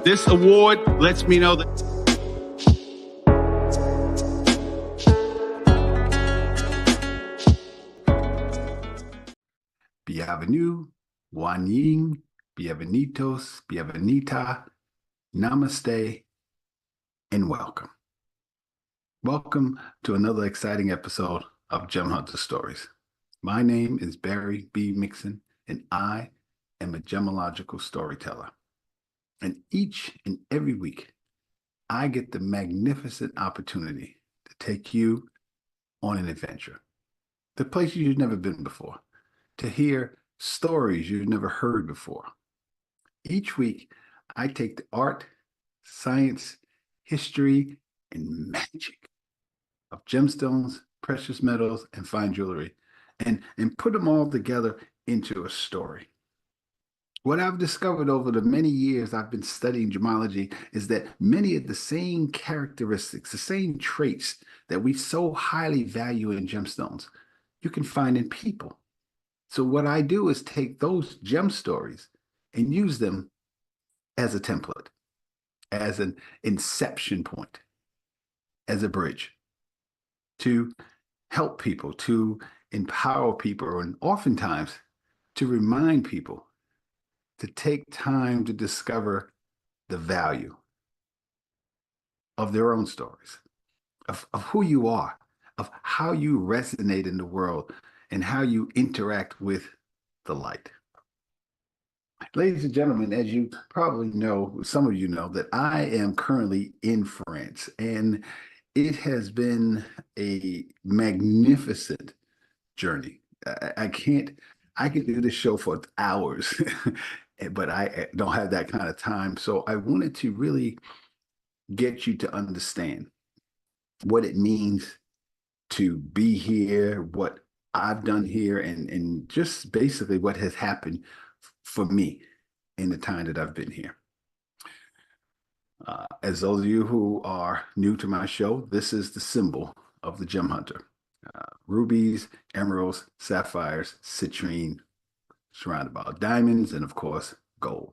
This award lets me know that Bienvenue, Wan Ying, Bienvenidos, Bienvenita, Namaste, and welcome. Welcome to another exciting episode of Gem Hunter Stories. My name is Barry B. Mixon, and I am a gemmological storyteller. And each and every week, I get the magnificent opportunity to take you on an adventure, to places you've never been before, to hear stories you've never heard before. Each week, I take the art, science, history, and magic of gemstones, precious metals, and fine jewelry, and put them all together into a story. What I've discovered over the many years I've been studying gemmology is that many of the same characteristics, the same traits that we so highly value in gemstones, you can find in people. So what I do is take those gem stories and use them as a template, as an inception point, as a bridge to help people, to empower people, and oftentimes to remind people to take time to discover the value of their own stories, of who you are, of how you resonate in the world, and how you interact with the light. Ladies and gentlemen, as you probably know, some of you know that I am currently in France, and it has been a magnificent journey. I could do this show for hours, but I don't have that kind of time. So I wanted to really get you to understand what it means to be here, what I've done here, and just basically what has happened for me in the time that I've been here. As those of you who are new to my show, this is the symbol of the gem hunter. Rubies, emeralds, sapphires, citrine, surrounded by diamonds, and of course, gold.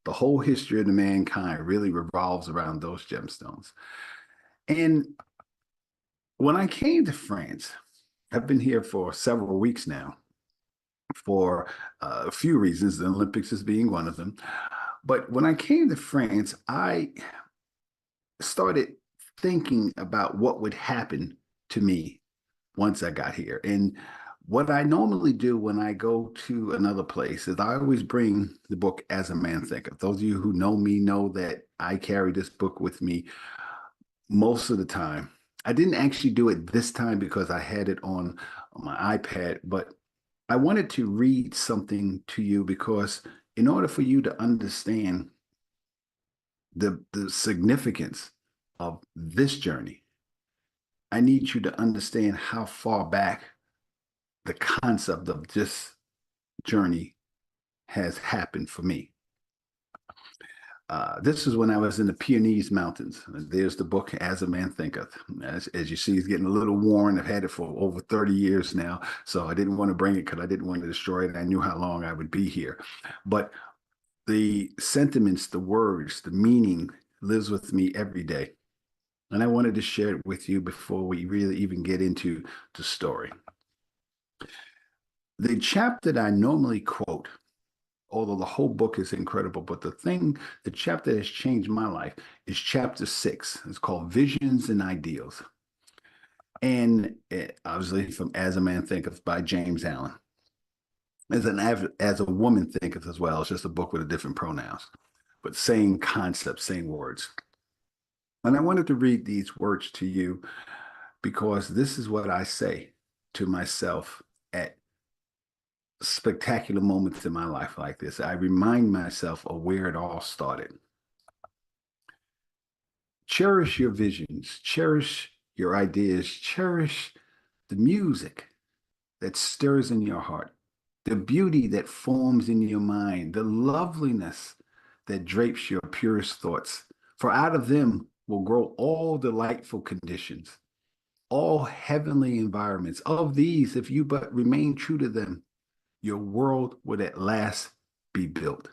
The whole history of the mankind really revolves around those gemstones. And when I came to France, I've been here for several weeks now for a few reasons, the Olympics is being one of them. But when I came to France, I started thinking about what would happen to me once I got here. And what I normally do when I go to another place is I always bring the book As a Man Thinketh. Those of you who know me know that I carry this book with me most of the time. I didn't actually do it this time because I had it on my iPad, but I wanted to read something to you because in order for you to understand the significance of this journey, I need you to understand how far back the concept of this journey has happened for me. This is when I was in the Pyrenees Mountains. There's the book, As a Man Thinketh. As you see, it's getting a little worn. I've had it for over 30 years now, so I didn't want to bring it because I didn't want to destroy it. I knew how long I would be here. But the sentiments, the words, the meaning lives with me every day. And I wanted to share it with you before we really even get into the story. The chapter that I normally quote, although the whole book is incredible, but the chapter that has changed my life is chapter 6. It's called Visions and Ideals. And obviously from As a Man Thinketh by James Allen. As a Woman Thinketh as well. It's just a book with different pronouns, but same concept, same words. And I wanted to read these words to you because this is what I say to myself at spectacular moments in my life like this. I remind myself of where it all started. Cherish your visions, cherish your ideas, cherish the music that stirs in your heart, the beauty that forms in your mind, the loveliness that drapes your purest thoughts. For out of them will grow all delightful conditions, all heavenly environments. Of these, if you but remain true to them, your world would at last be built.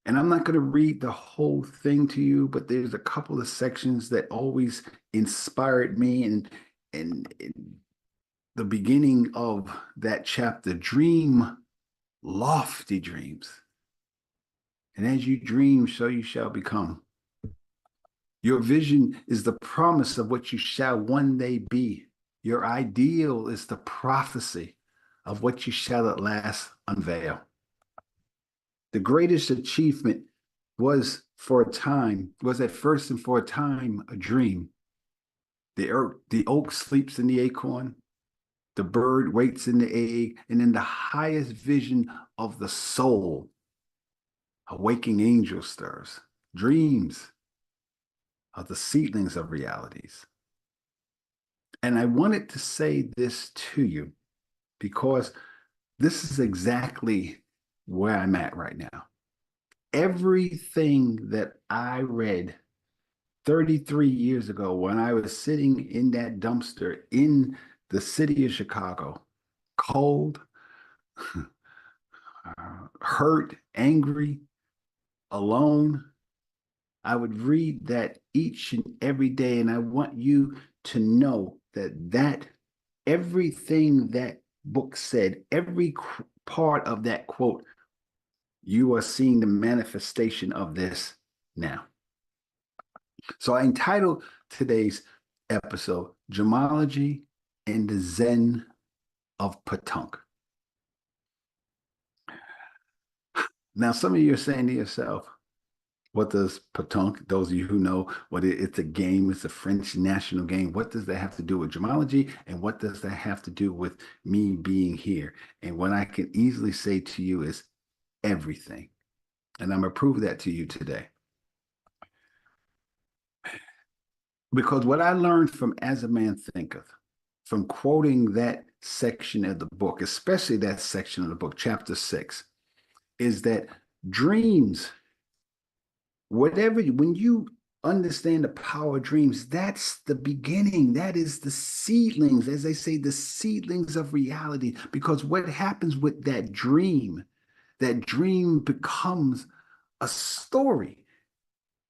And I'm not going to read the whole thing to you, but there's a couple of sections that always inspired me. And the beginning of that chapter, dream lofty dreams. And as you dream, so you shall become. Your vision is the promise of what you shall one day be. Your ideal is the prophecy of what you shall at last unveil. The greatest achievement was at first and for a time a dream. The oak sleeps in the acorn, the bird waits in the egg, and in the highest vision of the soul, a waking angel stirs, dreams of the seedlings of realities. And I wanted to say this to you because this is exactly where I'm at right now. Everything that I read 33 years ago when I was sitting in that dumpster in the city of Chicago, cold, hurt, angry, alone, I would read that each and every day. And I want you to know that everything that book said, every part of that quote, you are seeing the manifestation of this now. So I entitled today's episode, Gemmology and the Zen of Pétanque. Now, some of you are saying to yourself, what does pétanque, those of you who know it's a game, it's a French national game. What does that have to do with gemmology? And what does that have to do with me being here? And what I can easily say to you is everything. And I'm going to prove that to you today. Because what I learned from As a Man Thinketh, from quoting that section of the book, especially that section of the book, chapter 6, is that dreams, when you understand the power of dreams, that's the beginning. That is the seedlings, as they say, the seedlings of reality. Because what happens with that dream becomes a story.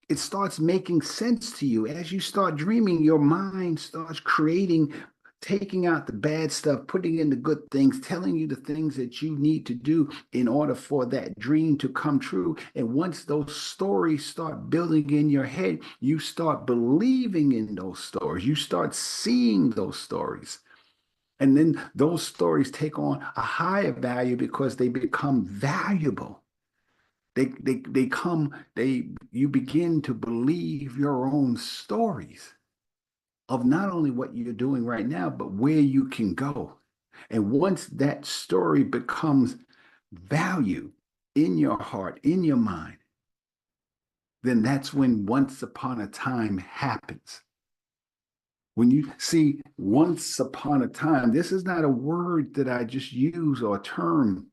It starts making sense to you. As you start dreaming, your mind starts creating, taking out the bad stuff, putting in the good things, telling you the things that you need to do in order for that dream to come true. And once those stories start building in your head, you start believing in those stories. You start seeing those stories. And then those stories take on a higher value because they become valuable. You begin to believe your own stories of not only what you're doing right now, but where you can go. And once that story becomes value in your heart, in your mind, then that's when once upon a time happens. When you see once upon a time, this is not a word that I just use or a term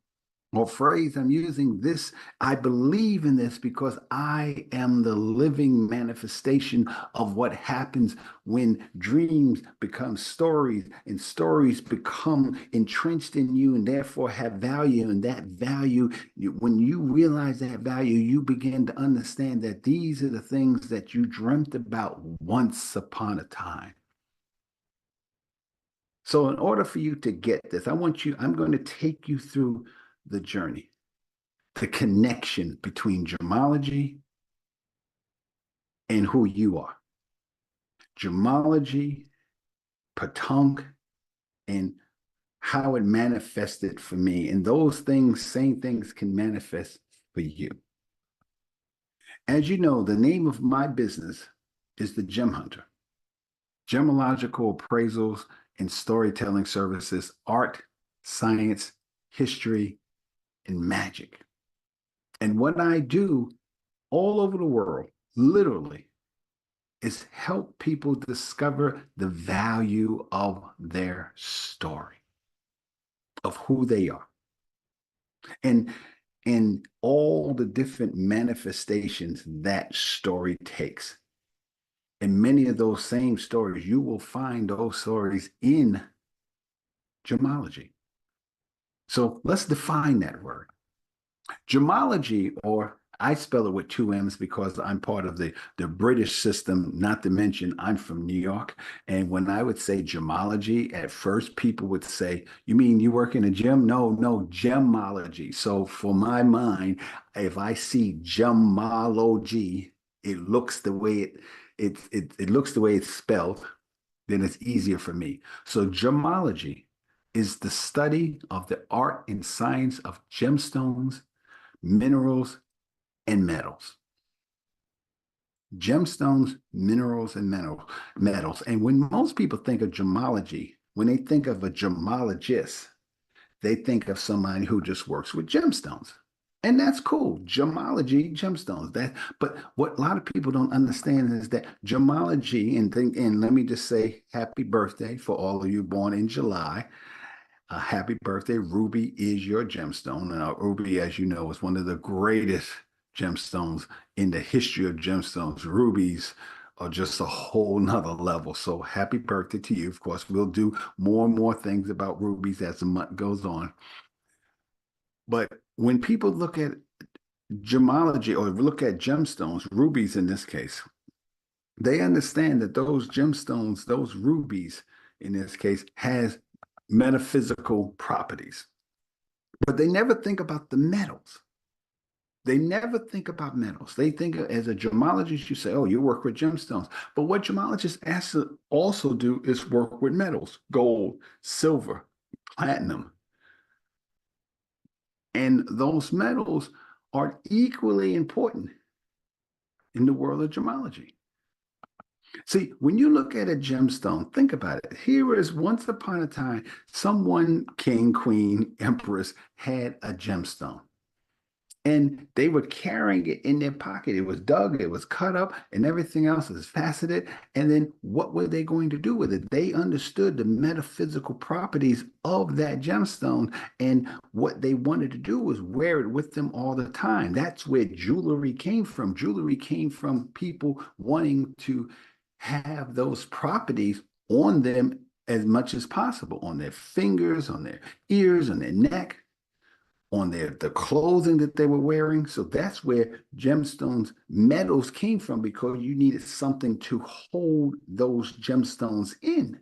or phrase I'm using. This, I believe in this because I am the living manifestation of what happens when dreams become stories and stories become entrenched in you and therefore have value. And that value, when you realize that value, you begin to understand that these are the things that you dreamt about once upon a time. So in order for you to get this, I'm going to take you through the journey, the connection between gemmology and who you are. Gemmology, pétanque, and how it manifested for me. And those things, same things can manifest for you. As you know, the name of my business is the Gem Hunter. Gemmological appraisals and storytelling services, art, science, history, and magic. And what I do all over the world, literally, is help people discover the value of their story, of who they are, and all the different manifestations that story takes. And many of those same stories, you will find those stories in gemmology. So let's define that word. Gemmology, or I spell it with two M's because I'm part of the British system, not to mention I'm from New York. And when I would say gemmology, at first people would say, "You mean you work in a gym?" No, no, gemmology. So for my mind, if I see gemmology, it looks the way it looks the way it's spelled, then it's easier for me. So gemmology is the study of the art and science of gemstones, minerals, and metals. Gemstones, minerals, and metals. And when most people think of gemmology, when they think of a gemmologist, they think of somebody who just works with gemstones. And that's cool. Gemmology, gemstones. But what a lot of people don't understand is that gemmology, and let me just say happy birthday for all of you born in July. Happy birthday. Ruby is your gemstone. And ruby, as you know, is one of the greatest gemstones in the history of gemstones. Rubies are just a whole nother level. So happy birthday to you. Of course, we'll do more and more things about rubies as the month goes on. But when people look at gemmology or look at gemstones, rubies in this case, they understand that those gemstones, those rubies in this case, has metaphysical properties. But they never think about the metals. They never think about metals. They think as a gemologist, you say, oh, you work with gemstones. But what gemologists also do is work with metals, gold, silver, platinum. And those metals are equally important in the world of gemmology. See, when you look at a gemstone, think about it. Here is once upon a time, someone, king, queen, empress, had a gemstone. And they were carrying it in their pocket. It was dug, it was cut up, and everything else is faceted. And then what were they going to do with it? They understood the metaphysical properties of that gemstone. And what they wanted to do was wear it with them all the time. That's where jewelry came from. Jewelry came from people wanting to have those properties on them as much as possible, on their fingers, on their ears, on their neck, on the clothing that they were wearing. So that's where gemstones, metals came from, because you needed something to hold those gemstones in.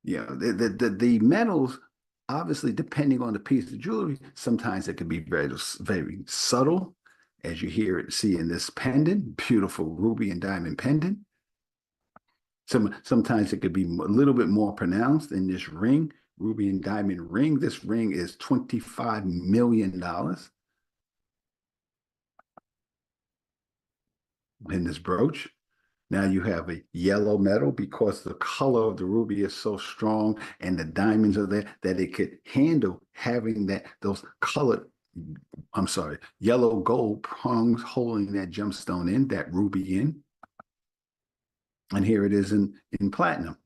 Yeah, the metals, obviously, depending on the piece of jewelry, sometimes it can be very, very subtle, as you see in this pendant, beautiful ruby and diamond pendant. Sometimes it could be a little bit more pronounced in this ring, ruby and diamond ring. This ring is $25 million. In this brooch. Now you have a yellow metal because the color of the ruby is so strong and the diamonds are there that it could handle having those colored, yellow gold prongs holding that gemstone in, that ruby in. And here it is in platinum.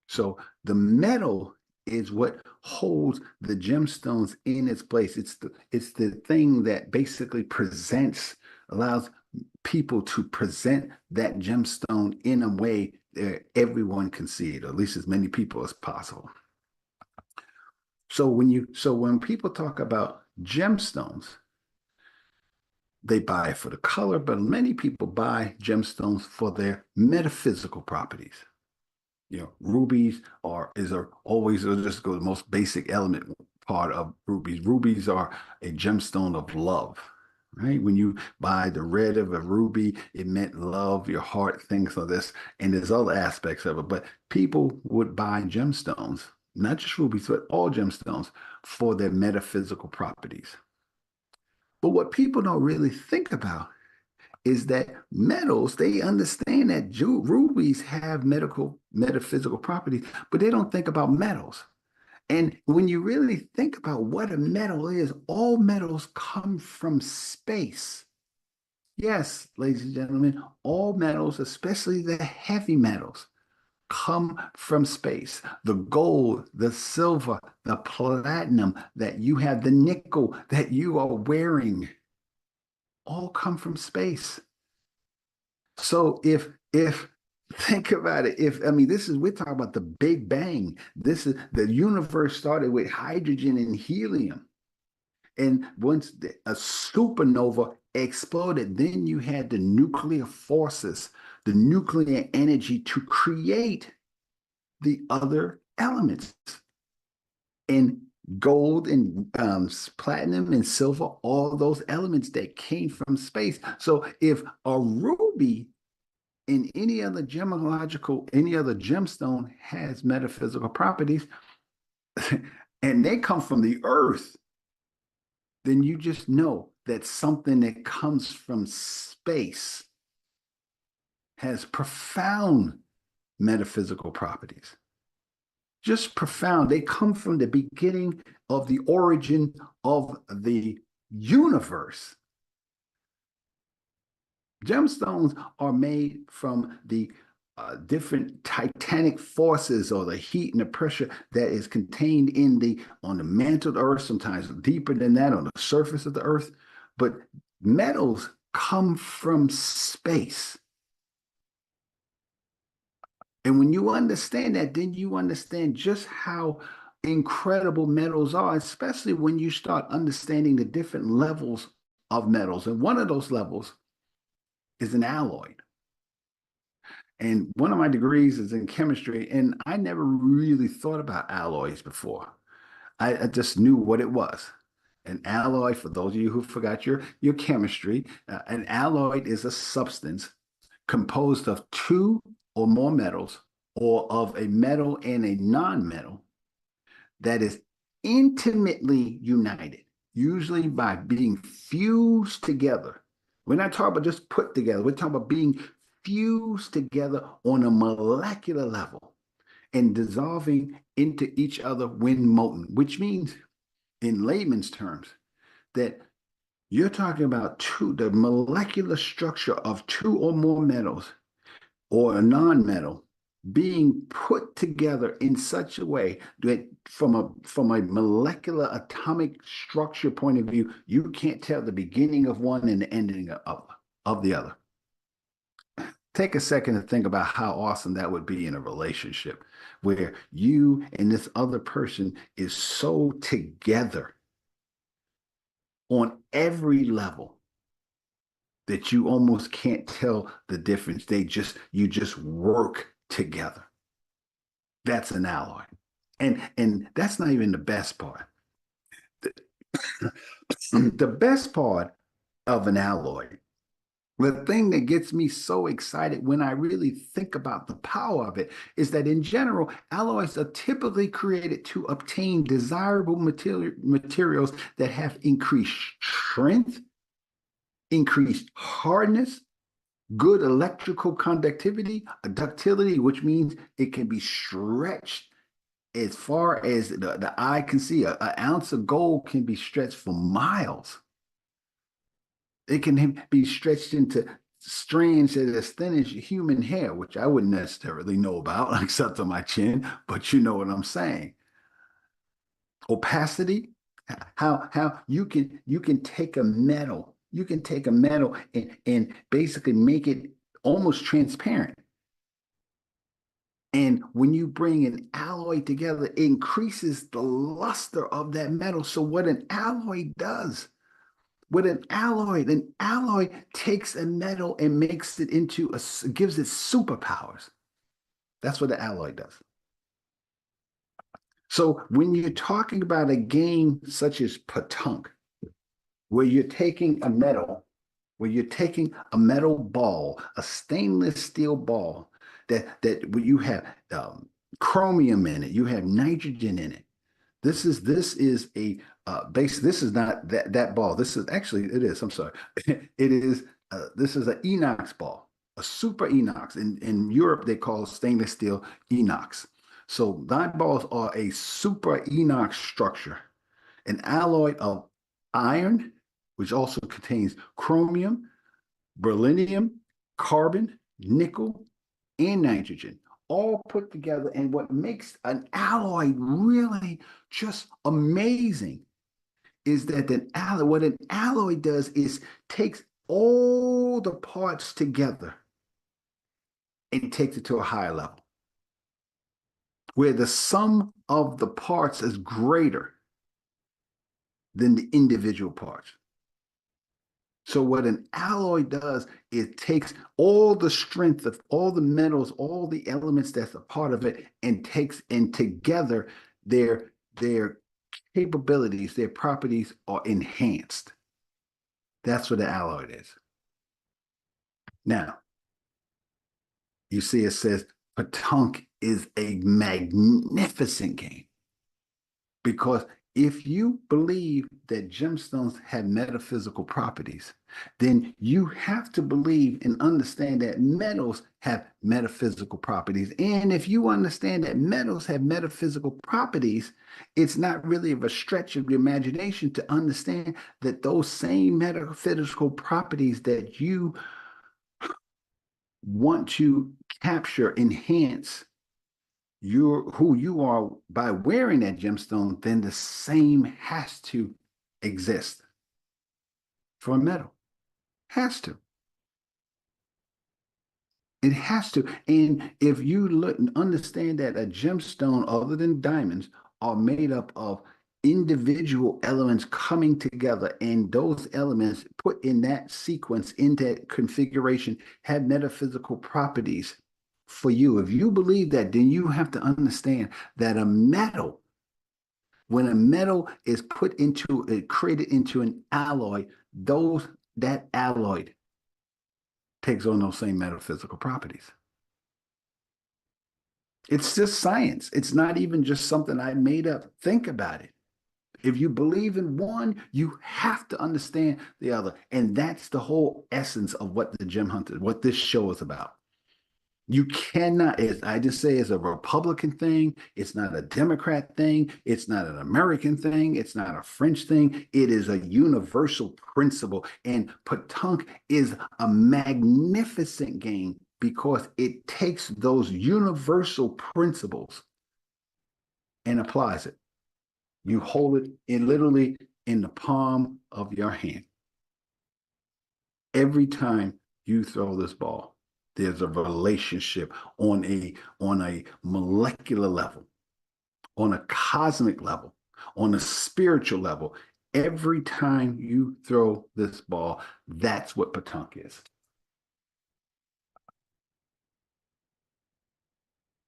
So the metal is what holds the gemstones in its place. It's the thing that basically allows people to present that gemstone in a way that everyone can see it, or at least as many people as possible. So when people talk about gemstones, they buy it for the color, but many people buy gemstones for their metaphysical properties. Rubies always, let's just go to the most basic element part of rubies. Rubies are a gemstone of love, right? When you buy the red of a ruby, it meant love, your heart, things like this. And there's other aspects of it, but people would buy gemstones, not just rubies, but all gemstones for their metaphysical properties. But what people don't really think about is that metals, they understand that rubies have metaphysical properties, but they don't think about metals. And when you really think about what a metal is, all metals come from space. Yes, ladies and gentlemen, all metals, especially the heavy metals, come from space. The gold, the silver, the platinum that you have, the nickel that you are wearing, all come from space. So if think about it, we're talking about the Big Bang. This is the universe started with hydrogen and helium. And once a supernova exploded, then you had the nuclear forces, the nuclear energy to create the other elements. And gold and platinum and silver, all those elements that came from space. So if a ruby in any other gemmological, any other gemstone has metaphysical properties, and they come from the earth, then you just know that something that comes from space has profound metaphysical properties. Just profound. They come from the beginning of the origin of the universe. Gemstones are made from the different titanic forces or the heat and the pressure that is contained in on the mantle of the earth, sometimes deeper than that on the surface of the earth. But metals come from space. And when you understand that, then you understand just how incredible metals are, especially when you start understanding the different levels of metals. And one of those levels is an alloy. And one of my degrees is in chemistry, and I never really thought about alloys before. I just knew what it was. An alloy, for those of you who forgot your chemistry, an alloy is a substance composed of two or more metals, or of a metal and a non-metal, that is intimately united, usually by being fused together. We're not talking about just put together. We're talking about being fused together on a molecular level and dissolving into each other when molten, which means, in layman's terms, that you're talking about the molecular structure of two or more metals or a non-metal being put together in such a way that from a molecular atomic structure point of view, you can't tell the beginning of one and the ending of the other. Take a second to think about how awesome that would be in a relationship where you and this other person is so together on every level that you almost can't tell the difference. You just work together. That's an alloy. And that's not even the best part. The, the best part of an alloy, the thing that gets me so excited when I really think about the power of it, is that in general, alloys are typically created to obtain desirable materials that have increased strength, increased hardness, good electrical conductivity, ductility, which means it can be stretched as far as the eye can see. An ounce of gold can be stretched for miles. It can be stretched into strands that are as thin as human hair, which I wouldn't necessarily know about, except on my chin, but you know what I'm saying. Opacity, how you can take a metal, and basically make it almost transparent. And when you bring an alloy together, it increases the luster of that metal. So what an alloy does, an alloy takes a metal and makes it gives it superpowers. That's what the alloy does. So when you're talking about a game such as Pétanque, where you're taking a metal, ball, a stainless steel ball where you have chromium in it, you have nitrogen in it. This is a base. This is not that ball. This is actually it is. I'm sorry. It is. This is an inox ball, a super inox. In Europe, they call stainless steel inox. So thine balls are a super inox structure, an alloy of iron, which also contains chromium, beryllium, carbon, nickel, and nitrogen, all put together. And what makes an alloy really just amazing is that what an alloy does is takes all the parts together and takes it to a higher level, where the sum of the parts is greater than the individual parts. So what an alloy does, it takes all the strength of all the metals, all the elements that's a part of it, and together their capabilities, their properties are enhanced. That's what an alloy is. Now, you see it says Pétanque is a magnificent game, because if you believe that gemstones have metaphysical properties, then you have to believe and understand that metals have metaphysical properties. And if you understand that metals have metaphysical properties, it's not really of a stretch of the imagination to understand that those same metaphysical properties that you want to capture, enhance who you are by wearing that gemstone, then the same has to exist for a metal. Has to. It has to. And if you look and understand that a gemstone, other than diamonds, are made up of individual elements coming together, and those elements put in that sequence, in that configuration, have metaphysical properties for you. If you believe that, then you have to understand that a metal, when a metal is created into an alloy, that alloy takes on those same metaphysical properties. It's just science. It's not even just something I made up. Think about it. If you believe in one, you have to understand the other. And that's the whole essence of what the Gem Hunter, what this show is about. You cannot, as I just say, it's a Republican thing. It's not a Democrat thing. It's not an American thing. It's not a French thing. It is a universal principle. And Pétanque is a magnificent game because it takes those universal principles and applies it. You hold it literally in the palm of your hand. Every time you throw this ball, there's a relationship on a molecular level, on a cosmic level, on a spiritual level. Every time you throw this ball, that's what Pétanque is.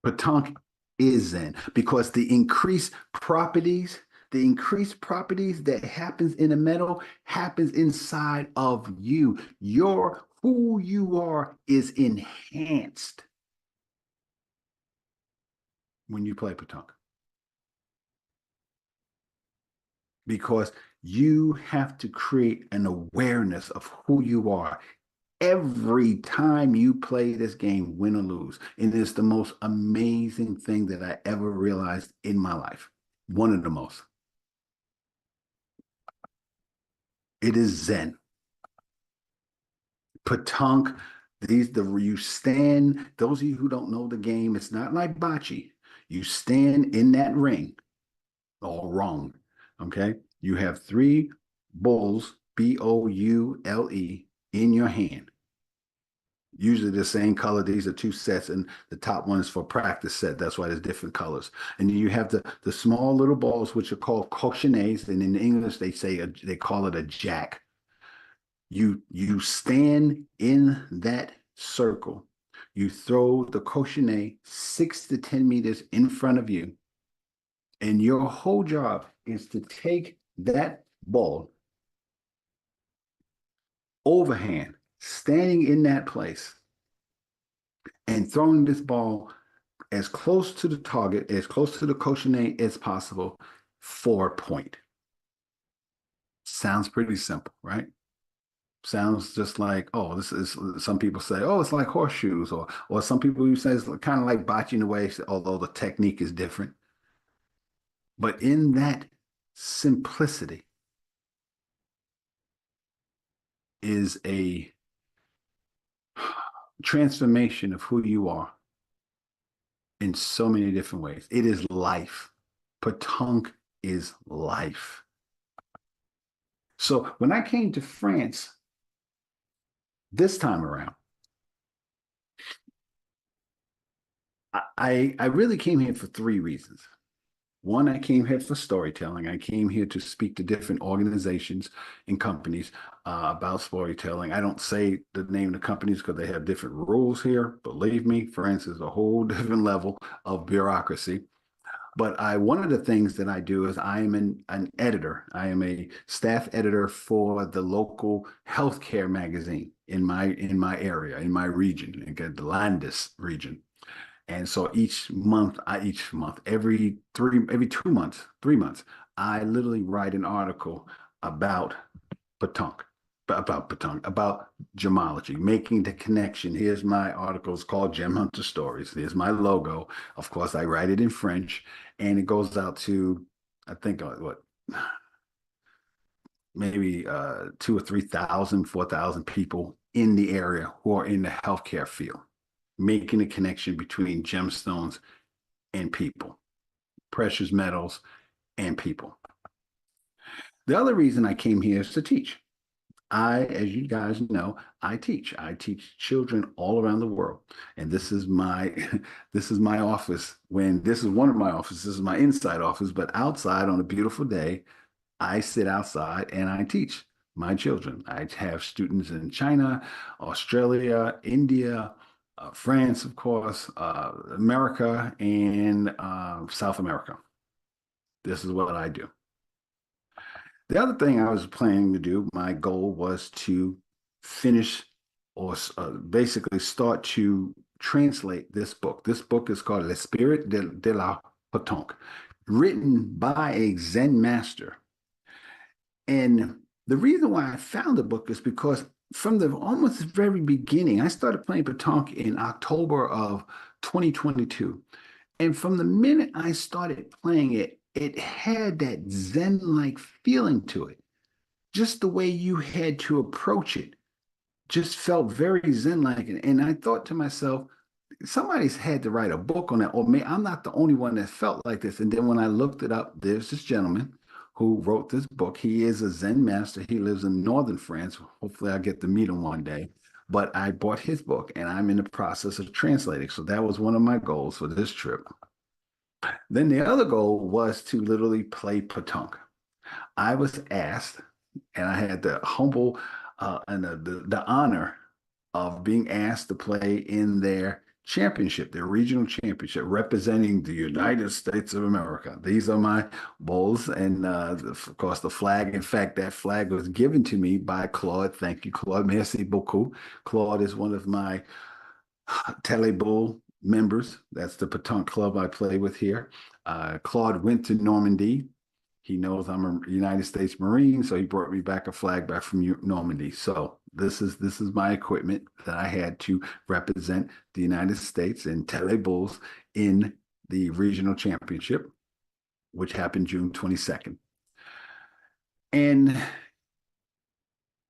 Pétanque is Zen, because the increased properties that happens in a metal happens inside of you. Who you are is enhanced when you play Pétanque, because you have to create an awareness of who you are every time you play this game, win or lose. And it's the most amazing thing that I ever realized in my life. One of the most. It is Zen. Pétanque, you stand, those of you who don't know the game, it's not like bocce. You stand in that ring, all wrong, okay? You have three bulls, B-O-U-L-E, in your hand. Usually the same color. These are two sets, and the top one is for practice set. That's why there's different colors. And then you have the small little balls, which are called cochonets, and in English they call it a jack. You stand in that circle. You throw the cochonet 6 to 10 meters in front of you, and your whole job is to take that ball overhand, standing in that place, and throwing this ball as close to the target, as close to the cochonet as possible for a point. Sounds pretty simple, right? Sounds just like, oh, this is, some people say, oh, it's like horseshoes, or some people who say it's kind of like bocce in a way, although the technique is different. But in that simplicity is a transformation of who you are in so many different ways. It is life. Pétanque is life. So when I came to France this time around, I really came here for three reasons. One, I came here for storytelling. I came here to speak to different organizations and companies about storytelling. I don't say the name of the companies because they have different rules here. Believe me, France is a whole different level of bureaucracy. But one of the things that I do is I am an editor. I am a staff editor for the local healthcare magazine in my area, in my region, the Landis region. And so every 2 months, 3 months, I literally write an article about Pétanque, about gemmology, making the connection. Here's my article. It's called Gem Hunter Stories. Here's my logo. Of course, I write it in French, and it goes out to, I think, what, maybe 2 or 3,000, 4,000 people in the area who are in the healthcare field, making a connection between gemstones and people, precious metals and people. The other reason I came here is to teach. As you guys know, I teach. I teach children all around the world, and this is my this is my office. When this is one of my offices, this is my inside office. But outside on a beautiful day, I sit outside and I teach my children. I have students in China, Australia, India, France, of course, America, and South America. This is what I do. The other thing I was planning to do, my goal was to finish or basically start to translate this book. This book is called L'Esprit de la Pétanque, written by a Zen master. And the reason why I found the book is because from the almost very beginning, I started playing pétanque in October of 2022. And from the minute I started playing it, it had that Zen-like feeling to it. Just the way you had to approach it just felt very Zen-like. And I thought to myself, somebody's had to write a book on that, or maybe I'm not the only one that felt like this. And then when I looked it up, there's this gentleman who wrote this book. He is a Zen master. He lives in northern France. Hopefully, I'll get to meet him one day. But I bought his book, and I'm in the process of translating. So that was one of my goals for this trip. Then the other goal was to literally play pétanque. I was asked, and I had the humble and the honor of being asked to play in their championship, their regional championship, representing the United States of America. These are my bowls, and of course, the flag. In fact, that flag was given to me by Claude. Thank you, Claude. Merci beaucoup. Claude is one of my Tele members. That's the pétanque club I play with here. Claude went to Normandy. He knows I'm a United States Marine, so he brought me back a flag back from Normandy. So this is my equipment that I had to represent the United States and Tele Bulls in the regional championship, which happened June 22nd. And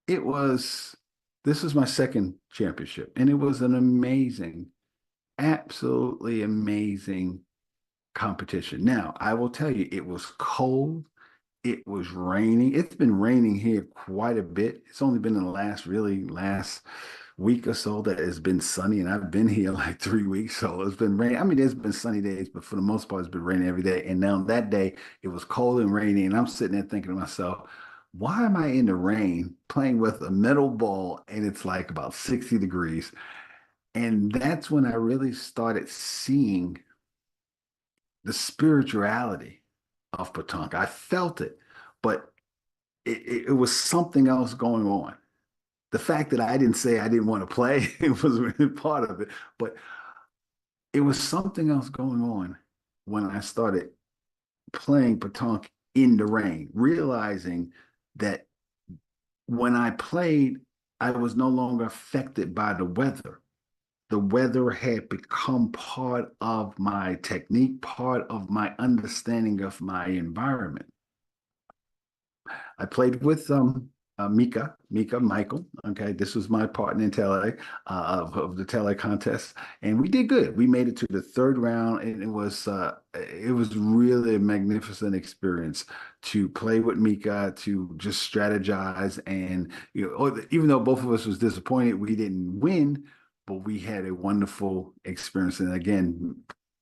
this is my second championship, and it was an amazing, absolutely amazing competition. Now, I will tell you, it was cold. It was raining. It's been raining here quite a bit. It's only been in the last week or so that it's been sunny, and I've been here like 3 weeks, so it's been raining. I mean, there's been sunny days, but for the most part, it's been raining every day. And now that day, it was cold and rainy, and I'm sitting there thinking to myself, why am I in the rain playing with a metal ball and it's like about 60 degrees? And that's when I really started seeing the spirituality of pétanque. I felt it, but it was something else going on. The fact that I didn't say I didn't want to play, it was really part of it, but it was something else going on when I started playing pétanque in the rain, realizing that when I played, I was no longer affected by the weather. The weather had become part of my technique, part of my understanding of my environment. I played with Michael. Okay, this was my partner in Tele of the Tele contest, and we did good. We made it to the third round, and it was really a magnificent experience to play with Mika, to just strategize, and even though both of us was disappointed, we didn't win, but we had a wonderful experience. And again,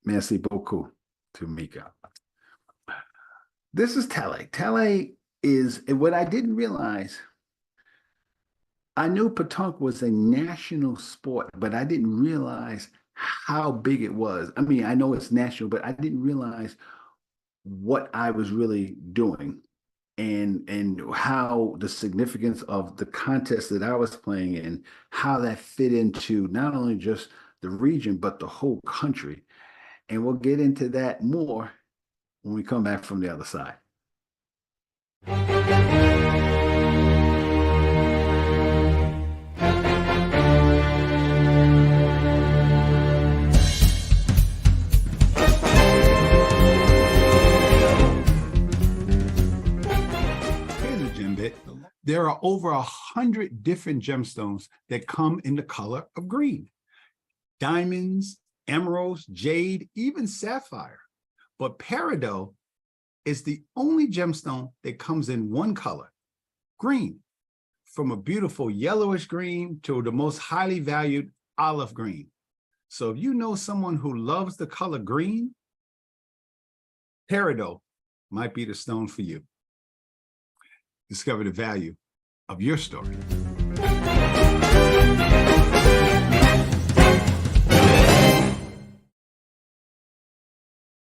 merci beaucoup to Mika. This is Tele. Tele is what I didn't realize. I knew Pétanque was a national sport, but I didn't realize how big it was. I mean, I know it's national, but I didn't realize what I was really doing and how the significance of the contest that I was playing in, how that fit into not only just the region, but the whole country. And we'll get into that more when we come back from the other side. Here's a gem bit. There are over 100 different gemstones that come in the color of green. Diamonds, emeralds, jade, even sapphire. But peridot is the only gemstone that comes in one color, green, from a beautiful yellowish green to the most highly valued olive green. So if you know someone who loves the color green, peridot might be the stone for you. Discover the value of your story.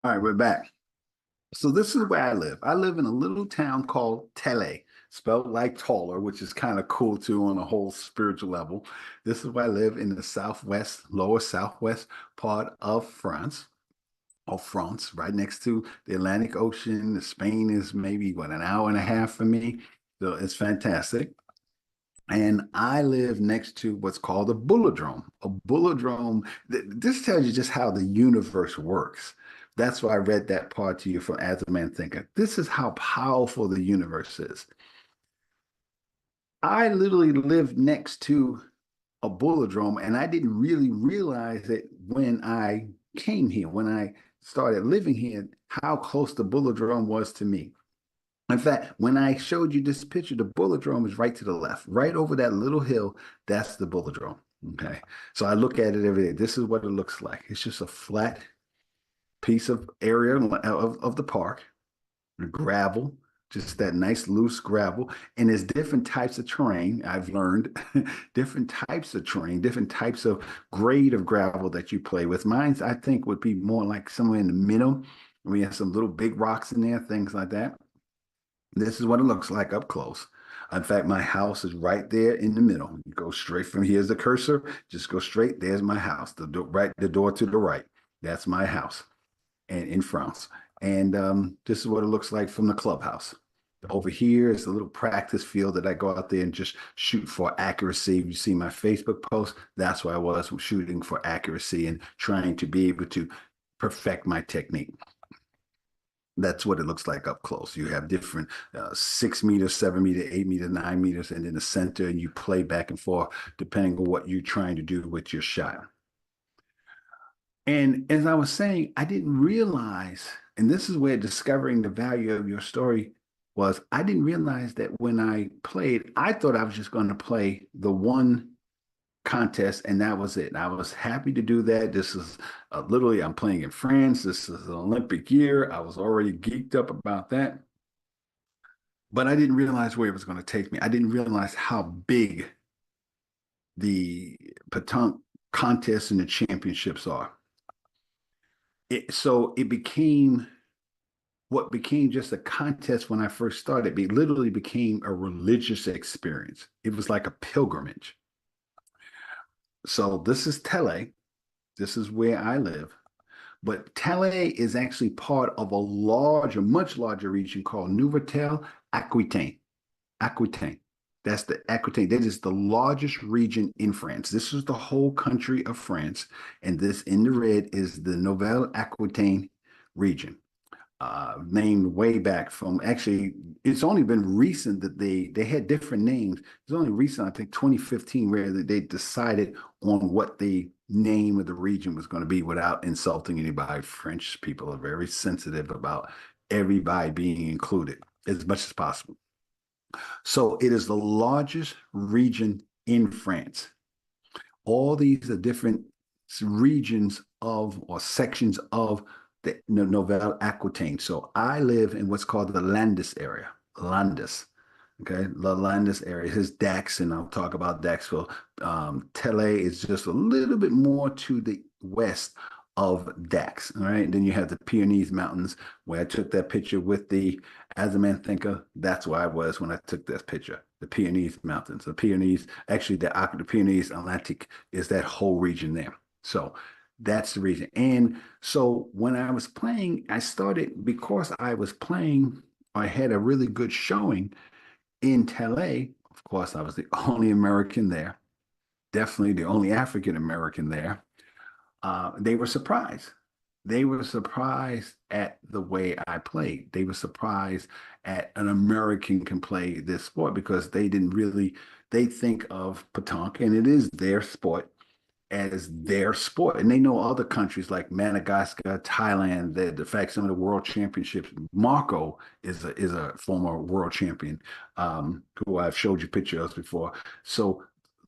All right, we're back. So this is where I live. I live in a little town called Tele, spelled like taller, which is kind of cool too on a whole spiritual level. This is where I live in the southwest, lower southwest part of France, right next to the Atlantic Ocean. Spain is maybe, what, an hour and a half for me. So it's fantastic. And I live next to what's called a bulodrome. A bulodrome, this tells you just how the universe works. That's why I read that part to you from As a Man Thinker. This is how powerful the universe is. I literally live next to a bulodrome, and I didn't really realize it when I came here, when I started living here, how close the bulodrome was to me. In fact, when I showed you this picture, the bulodrome is right to the left, right over that little hill. That's the bulodrome. Okay. So I look at it every day. This is what it looks like. It's just a flat piece of area of the park, gravel, just that nice loose gravel. And there's different types of terrain. I've learned different types of terrain, different types of grade of gravel that you play with. Mine, I think, would be more like somewhere in the middle. We have some little big rocks in there, things like that. This is what it looks like up close. In fact, my house is right there in the middle. You go straight from here's the cursor, just go straight. There's my house. The door to the right. That's my house, and in France. And this is what it looks like from the clubhouse. Over here is a little practice field that I go out there and just shoot for accuracy. If you see my Facebook post, that's where I was shooting for accuracy and trying to be able to perfect my technique. That's what it looks like up close. You have different 6 meters, 7 meter, 8 meter, 9 meters, and in the center, and you play back and forth depending on what you're trying to do with your shot. And as I was saying, I didn't realize, and this is where discovering the value of your story was, I didn't realize that when I played, I thought I was just going to play the one contest and that was it. I was happy to do that. This is literally, I'm playing in France. This is an Olympic year. I was already geeked up about that. But I didn't realize where it was going to take me. I didn't realize how big the pétanque contests and the championships are. So it became what became just a contest when I first started. It literally became a religious experience. It was like a pilgrimage. So this is Tele. This is where I live. But Tele is actually part of a larger, much larger region called Nouvelle-Aquitaine. Aquitaine. That's the Aquitaine. That is the largest region in France. This is the whole country of France. And this in the red is the Nouvelle-Aquitaine region. Named way back from, actually, it's only been recent that they had different names. It's only recent, I think 2015, where they decided on what the name of the region was going to be without insulting anybody. French people are very sensitive about everybody being included as much as possible. So it is the largest region in France. All these are different regions of or sections of the Nouvelle Aquitaine. So I live in what's called the Landis area. Landis. Okay, the Landis area. His Dax, and I'll talk about Daxville. Tele is just a little bit more to the west of Dax. All right. Then you have the Pyrenees Mountains, where I took that picture with the As a Man Thinker. That's where I was when I took that picture. The Pyrenees Mountains. The Pyrenees, actually, the Pyrenees Atlantic is that whole region there. So that's the reason. And so when I was playing, I started because I was playing, I had a really good showing in Tele. Of course, I was the only American there, definitely the only African American there. They were surprised. They were surprised at the way I played. They were surprised at an American can play this sport because they didn't really, they think of pétanque, and it is their sport, as their sport. And they know other countries like Madagascar, Thailand, the fact some of the world championships, Marco is a former world champion, who I've showed you pictures before. So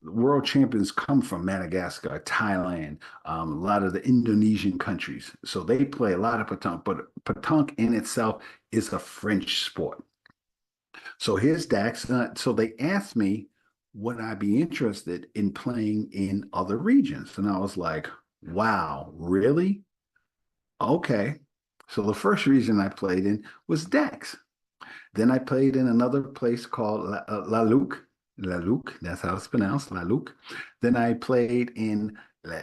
world champions come from Madagascar, Thailand, a lot of the Indonesian countries. So they play a lot of pétanque, but pétanque in itself is a French sport. So here's Dax. So they asked me, would I be interested in playing in other regions? And I was like, wow, really? Okay. So the first region I played in was Dax. Then I played in another place called La Luc. La Luc, that's how it's pronounced, La Luc. Then I played in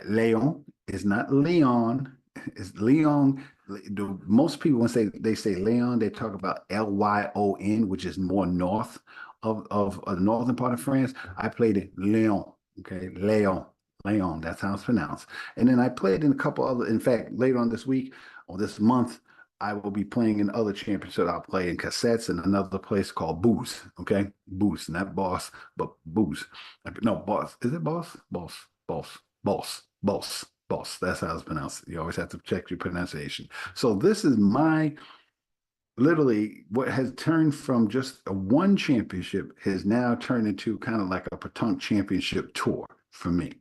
Leon. It's not Leon, it's Leon. Most people, when they say Leon, they talk about Lyon, which is more north of the northern part of France. I played in Leon, okay, Leon, that's how it's pronounced. And then I played in a couple other, in fact, later on this week or this month, I will be playing in other championships. I'll play in cassettes in another place called Booze. Okay, Booze, not Boss, but Booze. No, Boss. Is it Boss? Boss. That's how it's pronounced. You always have to check your pronunciation. So this is my literally what has turned from just a one championship has now turned into kind of like a pétanque championship tour for me.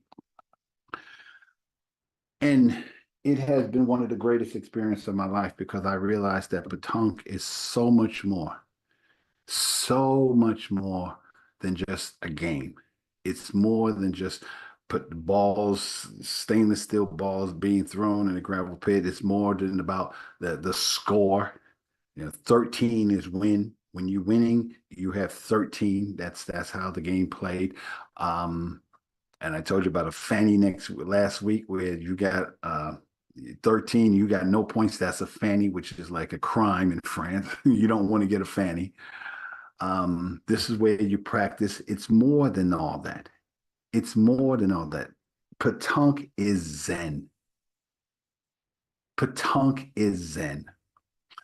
And it has been one of the greatest experiences of my life because I realized that pétanque is so much more than just a game. It's more than just put the balls, stainless steel balls being thrown in a gravel pit. It's more than about the score. 13 is win. When you're winning, you have 13. That's how the game played. And I told you about a Fanny last week where you got 13, you got no points. That's a Fanny, which is like a crime in France. You don't want to get a Fanny. This is where you practice. It's more than all that. It's more than all that. Pétanque is Zen. Pétanque is Zen.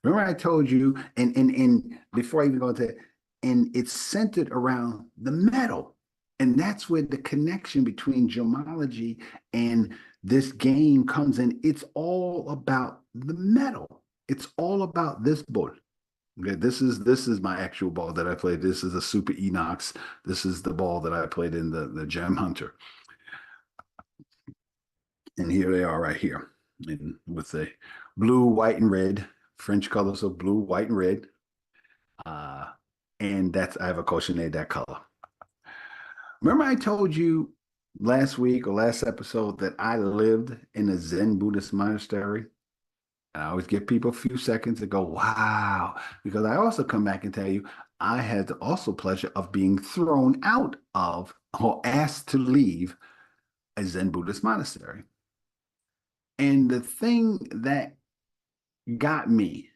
Remember I told you, and before I even go into it, and it's centered around the metal. And that's where the connection between gemmology and this game comes in. It's all about the metal. It's all about this ball. Okay, this is my actual ball that I played. This is a Super Enox. This is the ball that I played in the Gem Hunter. And here they are right here, and with the blue, white, and red French colors of blue, white, and red. Uh, and that's I have a coach that made that color. Remember, I told you last week or last episode that I lived in a Zen Buddhist monastery. And I always give people a few seconds to go, wow, because I also come back and tell you I had the also pleasure of being thrown out of or asked to leave a Zen Buddhist monastery. And the thing that got me,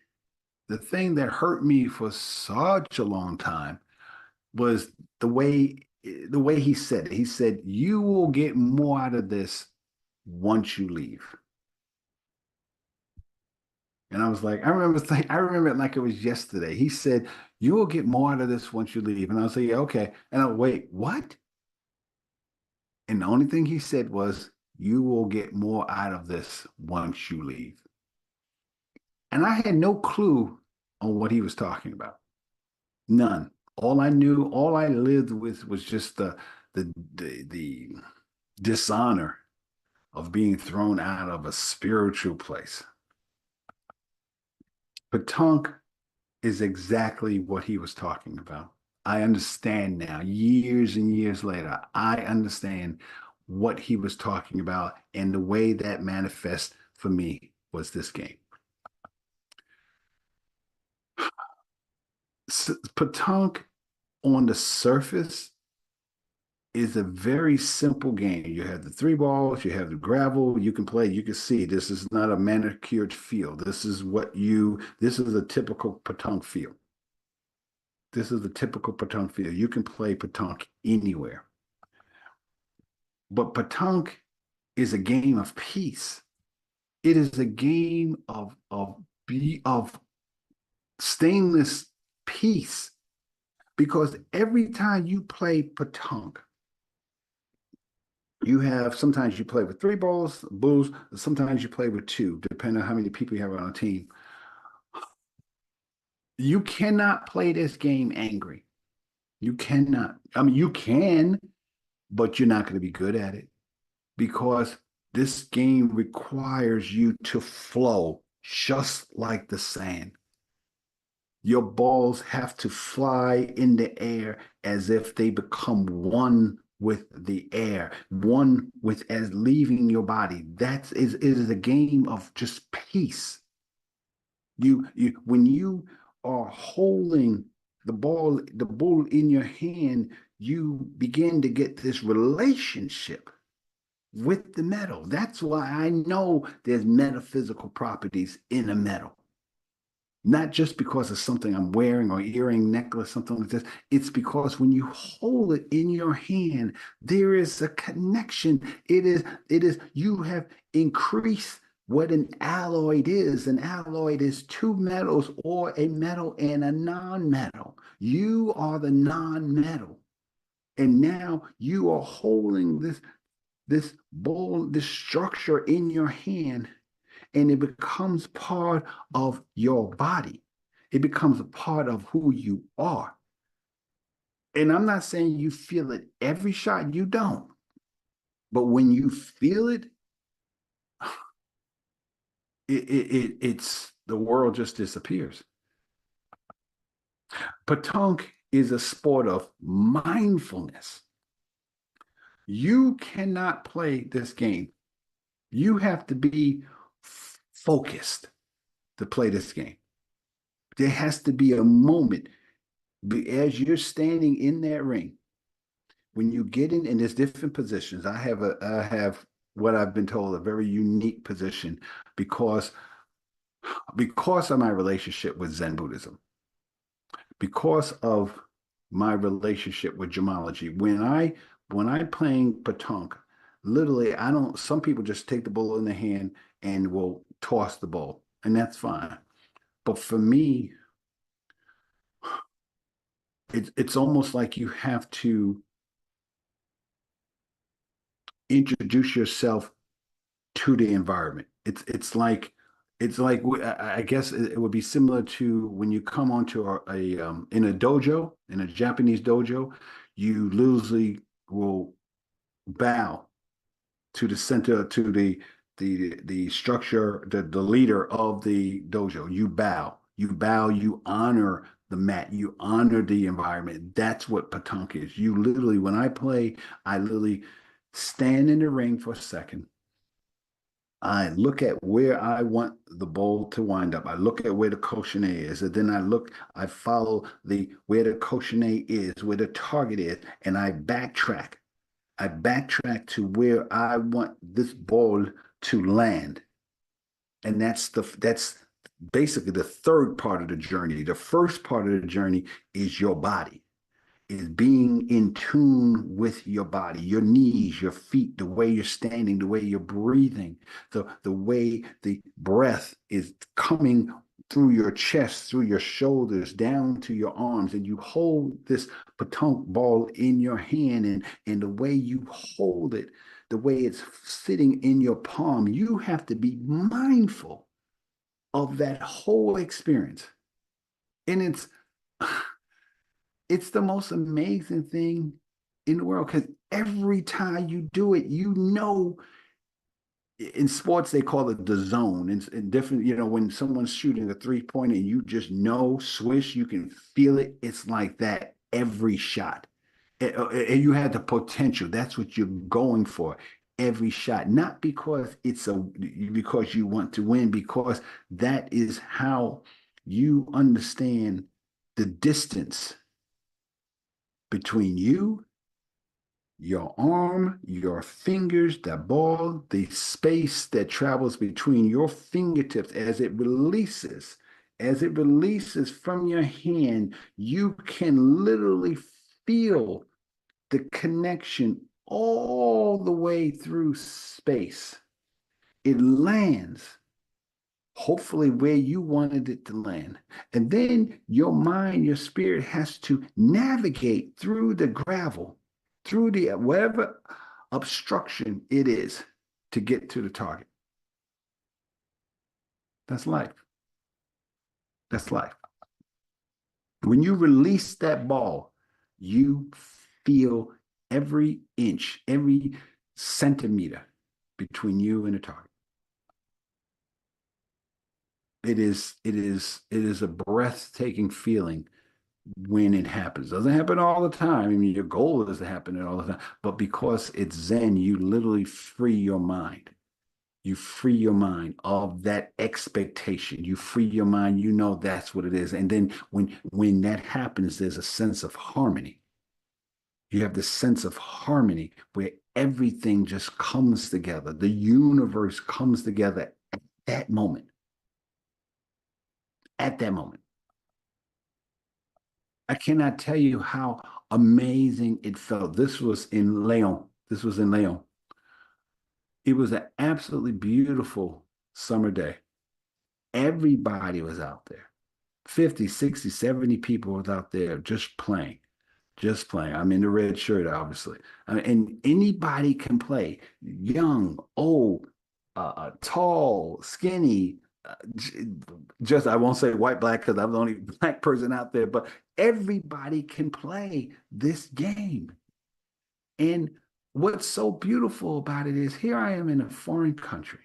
the thing that hurt me for such a long time was the way he said it. He said, "You will get more out of this once you leave." And I was like, I remember it like it was yesterday. He said, "You will get more out of this once you leave." And I was like, yeah, "Okay." And I wait, what? And the only thing he said was, "You will get more out of this once you leave." And I had no clue on what he was talking about. None. All I knew, all I lived with was just the dishonor of being thrown out of a spiritual place. Pétanque is exactly what he was talking about. I understand now, years and years later, I understand what he was talking about, and the way that manifests for me was this game. Pétanque on the surface is a very simple game. You have the three balls, you have the gravel, you can play, you can see this is not a manicured field. This is a typical pétanque field. This is the typical pétanque field. You can play pétanque anywhere. But pétanque is a game of peace. It is a game of stainless peace, because every time you play pétanque, you have sometimes you play with three balls, bulls, sometimes you play with two, depending on how many people you have on a team. You cannot play this game angry. You cannot. I mean, you can, but you're not going to be good at it, because this game requires you to flow just like the sand. Your balls have to fly in the air as if they become one with the air, one with as leaving your body. It is a game of just peace. You when you are holding the ball in your hand, you begin to get this relationship with the metal. That's why I know there's metaphysical properties in a metal. Not just because of something I'm wearing or earring, necklace, something like this. It's because when you hold it in your hand, there is a connection. You have increased what an alloy is. An alloy is two metals, or a metal and a non-metal. You are the non-metal. And now you are holding this ball, this structure in your hand, and it becomes part of your body. It becomes a part of who you are. And I'm not saying you feel it every shot, you don't. But when you feel it, it's the world just disappears. Pétanque is a sport of mindfulness. You cannot play this game. You have to be focused to play this game. There has to be a moment as you're standing in that ring. When you get in, and there's different positions. I have what I've been told a very unique position, because of my relationship with Zen Buddhism, because of my relationship with Gemmology. When I playing pétanque, literally I don't. Some people just take the ball in the hand and will toss the ball, and that's fine. But for me, it's almost like you have to introduce yourself to the environment. It's like I guess it would be similar to when you come onto in a dojo, in a Japanese dojo, you literally will bow to the center, to the structure, the leader of the dojo. You bow, you honor the mat, you honor the environment. That's what pétanque is. You literally, when I play, I literally stand in the ring for a second. I look at where I want the ball to wind up. I look at where the cochinet is, and then I follow where the cochinet is, where the target is, and I backtrack. I backtrack to where I want this ball to land. And that's basically the third part of the journey. The first part of the journey is your body, is being in tune with your body, your knees, your feet, the way you're standing, the way you're breathing, the way the breath is coming through your chest, through your shoulders, down to your arms, and you hold this pétanque ball in your hand, and the way you hold it, the way it's sitting in your palm, you have to be mindful of that whole experience. And it's the most amazing thing in the world, because every time you do it, in sports they call it the zone. In different, when someone's shooting a 3-pointer and you just know, swish, you can feel it. It's like that every shot. And you had the potential. That's what you're going for every shot. Not because because you want to win, because that is how you understand the distance between you, your arm, your fingers, the ball, the space that travels between your fingertips as it releases from your hand, you can literally feel the connection all the way through space. It lands, hopefully where you wanted it to land. And then your mind, your spirit has to navigate through the gravel, through the whatever obstruction it is to get to the target. That's life. That's life. When you release that ball, you feel every inch, every centimeter between you and the target. It is a breathtaking feeling when it happens. It doesn't happen all the time. I mean, your goal is to happen all the time, but because it's Zen, you literally free your mind. You free your mind of that expectation. You free your mind. You know that's what it is. And then when that happens, there's a sense of harmony. You have this sense of harmony where everything just comes together. The universe comes together at that moment. At that moment. I cannot tell you how amazing it felt. This was in Leon. This was in Leon. It was an absolutely beautiful summer day. Everybody was out there. 50, 60, 70 people was out there just playing. Just playing. I'm in the red shirt, obviously. And anybody can play. Young, old, tall, skinny, just I won't say white, black, because I'm the only black person out there, but everybody can play this game. And what's so beautiful about it is here I am in a foreign country,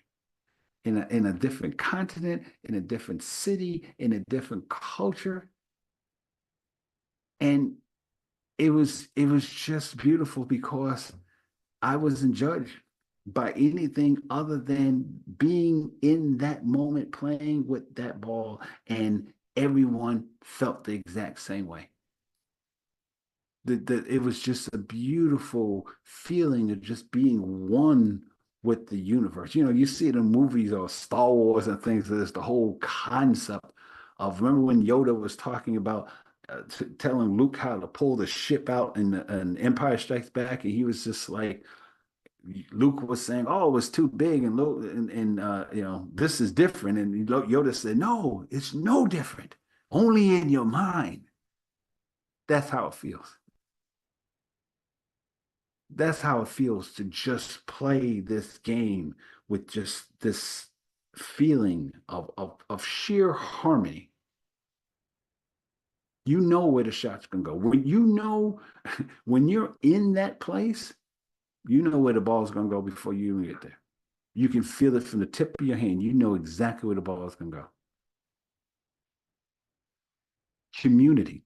in a different continent, in a different city, in a different culture. And it was just beautiful because I wasn't judged by anything other than being in that moment playing with that ball, and everyone felt the exact same way. It was just a beautiful feeling of just being one with the universe. You see it in movies or Star Wars and things. There's the whole concept of, remember when Yoda was talking about telling Luke how to pull the ship out in Empire Strikes Back, and he was just like, Luke was saying, "Oh, it was too big," and this is different. And Yoda said, "No, it's no different. Only in your mind." That's how it feels. That's how it feels to just play this game with just this feeling of sheer harmony. You know where the shots can go. When you're in that place, you know where the ball's going to go before you even get there. You can feel it from the tip of your hand. You know exactly where the ball is going to go. Community.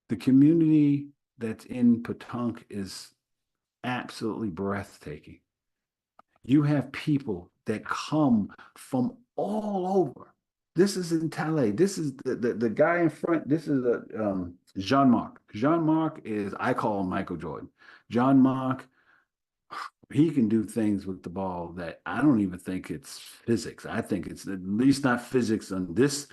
The community that's in Pétanque is absolutely breathtaking. You have people that come from all over. This is in Calais. This is the guy in front. This is Jean-Marc. Jean-Marc is, I call him Michael Jordan. Jean-Marc, he can do things with the ball that I don't even think it's physics. I think it's at least not physics on this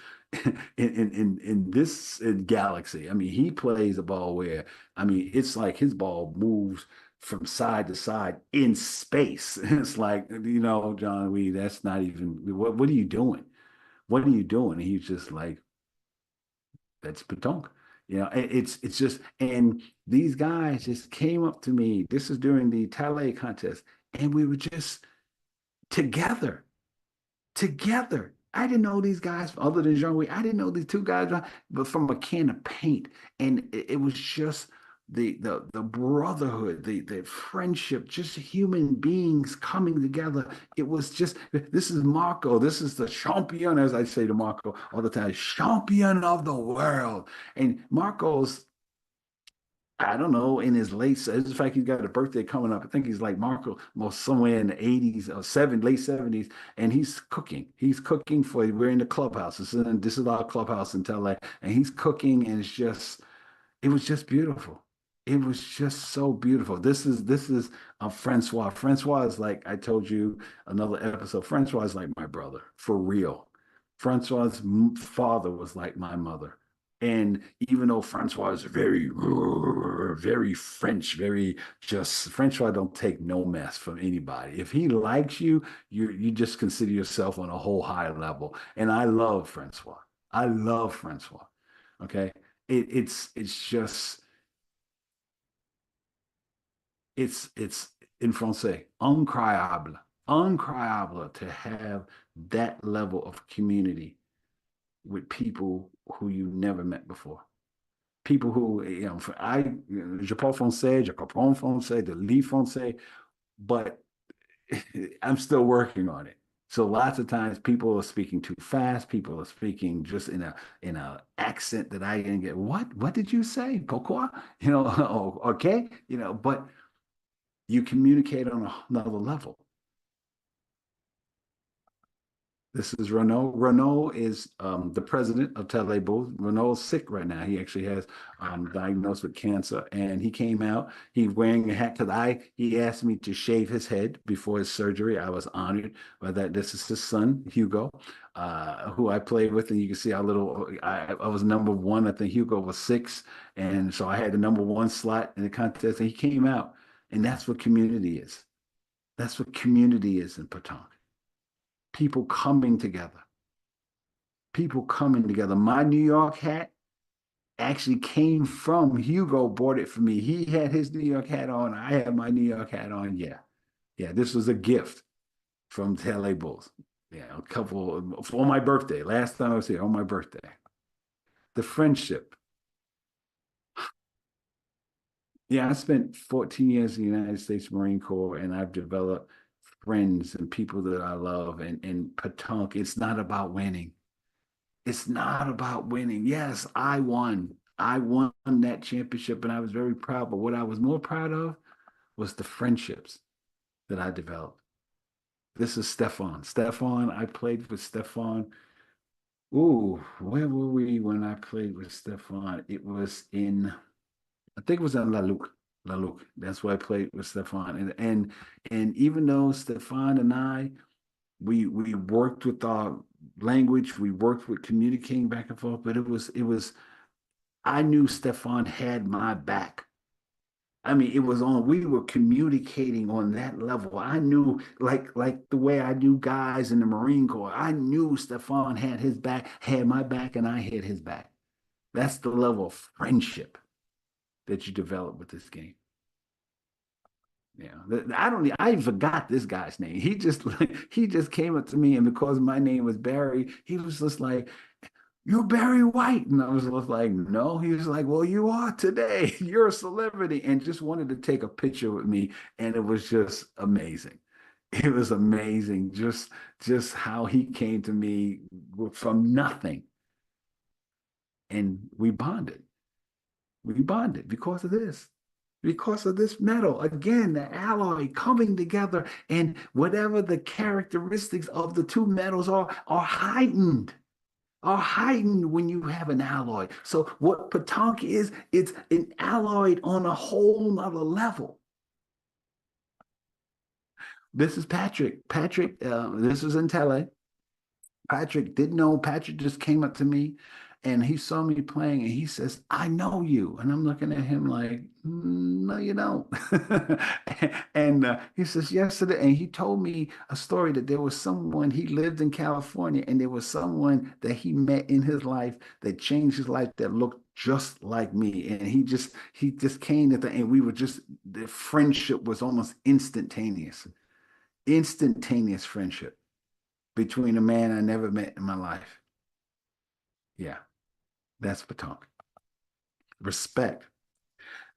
in this galaxy. I mean, he plays a ball where, I mean, it's like his ball moves from side to side in space. It's like, John, that's not even, what are you doing? What are you doing? And he's just like, that's Pétanque. It's just, and these guys just came up to me. This is during the Talley contest, and we were just together, together. I didn't know these guys other than Jean. I didn't know these two guys, but from a can of paint, and it was just the brotherhood, the friendship, just human beings coming together. It was just, this is Marco. This is the champion, as I say to Marco all the time, champion of the world. And Marco's, I don't know, in his late, it's the fact he's got a birthday coming up. I think he's like Marco, most somewhere in the 80s or late 70s, and he's cooking. He's cooking for, we're in the clubhouse. This is our clubhouse in LA, and he's cooking, and it was just beautiful. It was just so beautiful. This is Francois. Francois is like I told you another episode. Francois is like my brother for real. Francois's father was like my mother. And even though Francois is very French, very just Francois don't take no mess from anybody. If he likes you, you just consider yourself on a whole high level. And I love Francois. I love Francois. Okay. It's just it's in français, incroyable, incroyable to have that level of community with people who you never met before. People who, je parle français, je comprends français, de lis français, but I'm still working on it. So lots of times people are speaking too fast. People are speaking just in a accent that I didn't get. What did you say? Pourquoi? Okay. But you communicate on another level. This is Renault. Renault is the president of Telebo. Renault's sick right now. He actually has diagnosed with cancer, and he came out. He's wearing a hat because he asked me to shave his head before his surgery. I was honored by that. This is his son, Hugo, who I played with, and you can see how little I was number one. I think Hugo was six, and so I had the number one slot in the contest, and he came out, and that's what community is. That's what community is in Pétanque. People coming together. People coming together. My New York hat actually came from Hugo, bought it for me. He had his New York hat on. I had my New York hat on. Yeah. Yeah. This was a gift from LA Bulls. Yeah. A couple for my birthday. Last time I was here on my birthday. The friendship. Yeah. I spent 14 years in the United States Marine Corps, and I've developed friends and people that I love. And Pétanque, it's not about winning. It's not about winning. Yes, I won. I won that championship and I was very proud. But what I was more proud of was the friendships that I developed. This is Stefan. Stefan, I played with Stefan. Ooh, where were we when I played with Stefan? It was I think it was in La Luc. La Luc. That's where I played with Stefan. And even though Stefan and I we worked with our language, we worked with communicating back and forth, but it was I knew Stefan had my back. I mean, it was on, we were communicating on that level. I knew, like the way I knew guys in the Marine Corps, I knew Stefan had his back, had my back, and I had his back. That's the level of friendship that you develop with this game. Yeah, I forgot this guy's name. He just came up to me, and because my name was Barry, he was just like, "You're Barry White," and I was just like, "No." He was like, "Well, you are today. You're a celebrity," and just wanted to take a picture with me, and it was just amazing. It was amazing, just how he came to me from nothing, and we bonded. We bonded because of this metal. Again, the alloy coming together, and whatever the characteristics of the two metals are heightened when you have an alloy. So what Pétanque is, it's an alloy on a whole nother level. This is Patrick. Patrick, this is in Tele. Patrick didn't know. Patrick just came up to me and he saw me playing and he says, "I know you." And I'm looking at him like, "No, you don't." And he says, "Yes, it is." And he told me a story that there was someone, he lived in California, and there was someone that he met in his life that changed his life that looked just like me. And he just came to the, and we were just, the friendship was almost instantaneous, instantaneous friendship between a man I never met in my life. Yeah, that's Pétanque. Respect.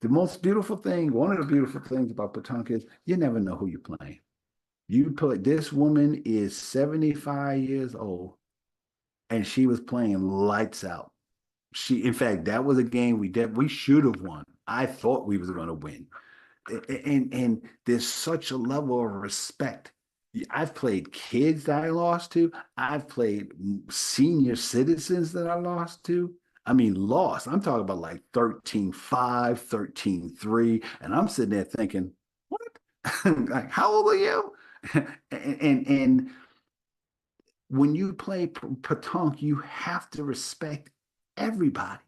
The most beautiful thing, one of the beautiful things about Pétanque is you never know who you're playing. You play, this woman is 75 years old and she was playing lights out. In fact, that was a game we should have won. I thought we was going to win. And there's such a level of respect. I've played kids that I lost to. I've played senior citizens that I lost to. I mean, lost. I'm talking about like 13-5, 13-3. And I'm sitting there thinking, what? Like, how old are you? And when you play pétanque, you have to respect everybody.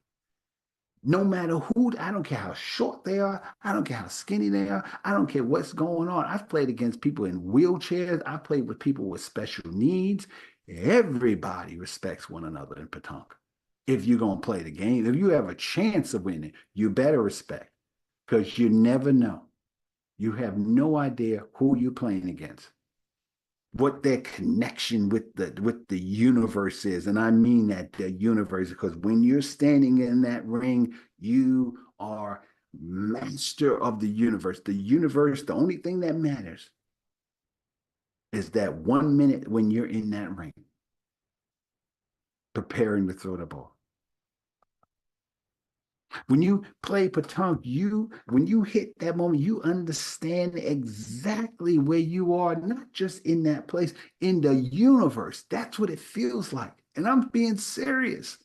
No matter who, I don't care how short they are, I don't care how skinny they are, I don't care what's going on. I've played against people in wheelchairs, I played with people with special needs. Everybody respects one another in pétanque. If you're going to play the game, if you have a chance of winning, you better respect because you never know. You have no idea who you're playing against, what their connection with the universe is. And I mean that the universe, because when you're standing in that ring, you are master of the universe. The universe, the only thing that matters is that 1 minute when you're in that ring, preparing to throw the ball. When you play pétanque, when you hit that moment, you understand exactly where you are, not just in that place, in the universe. That's what it feels like. And I'm being serious.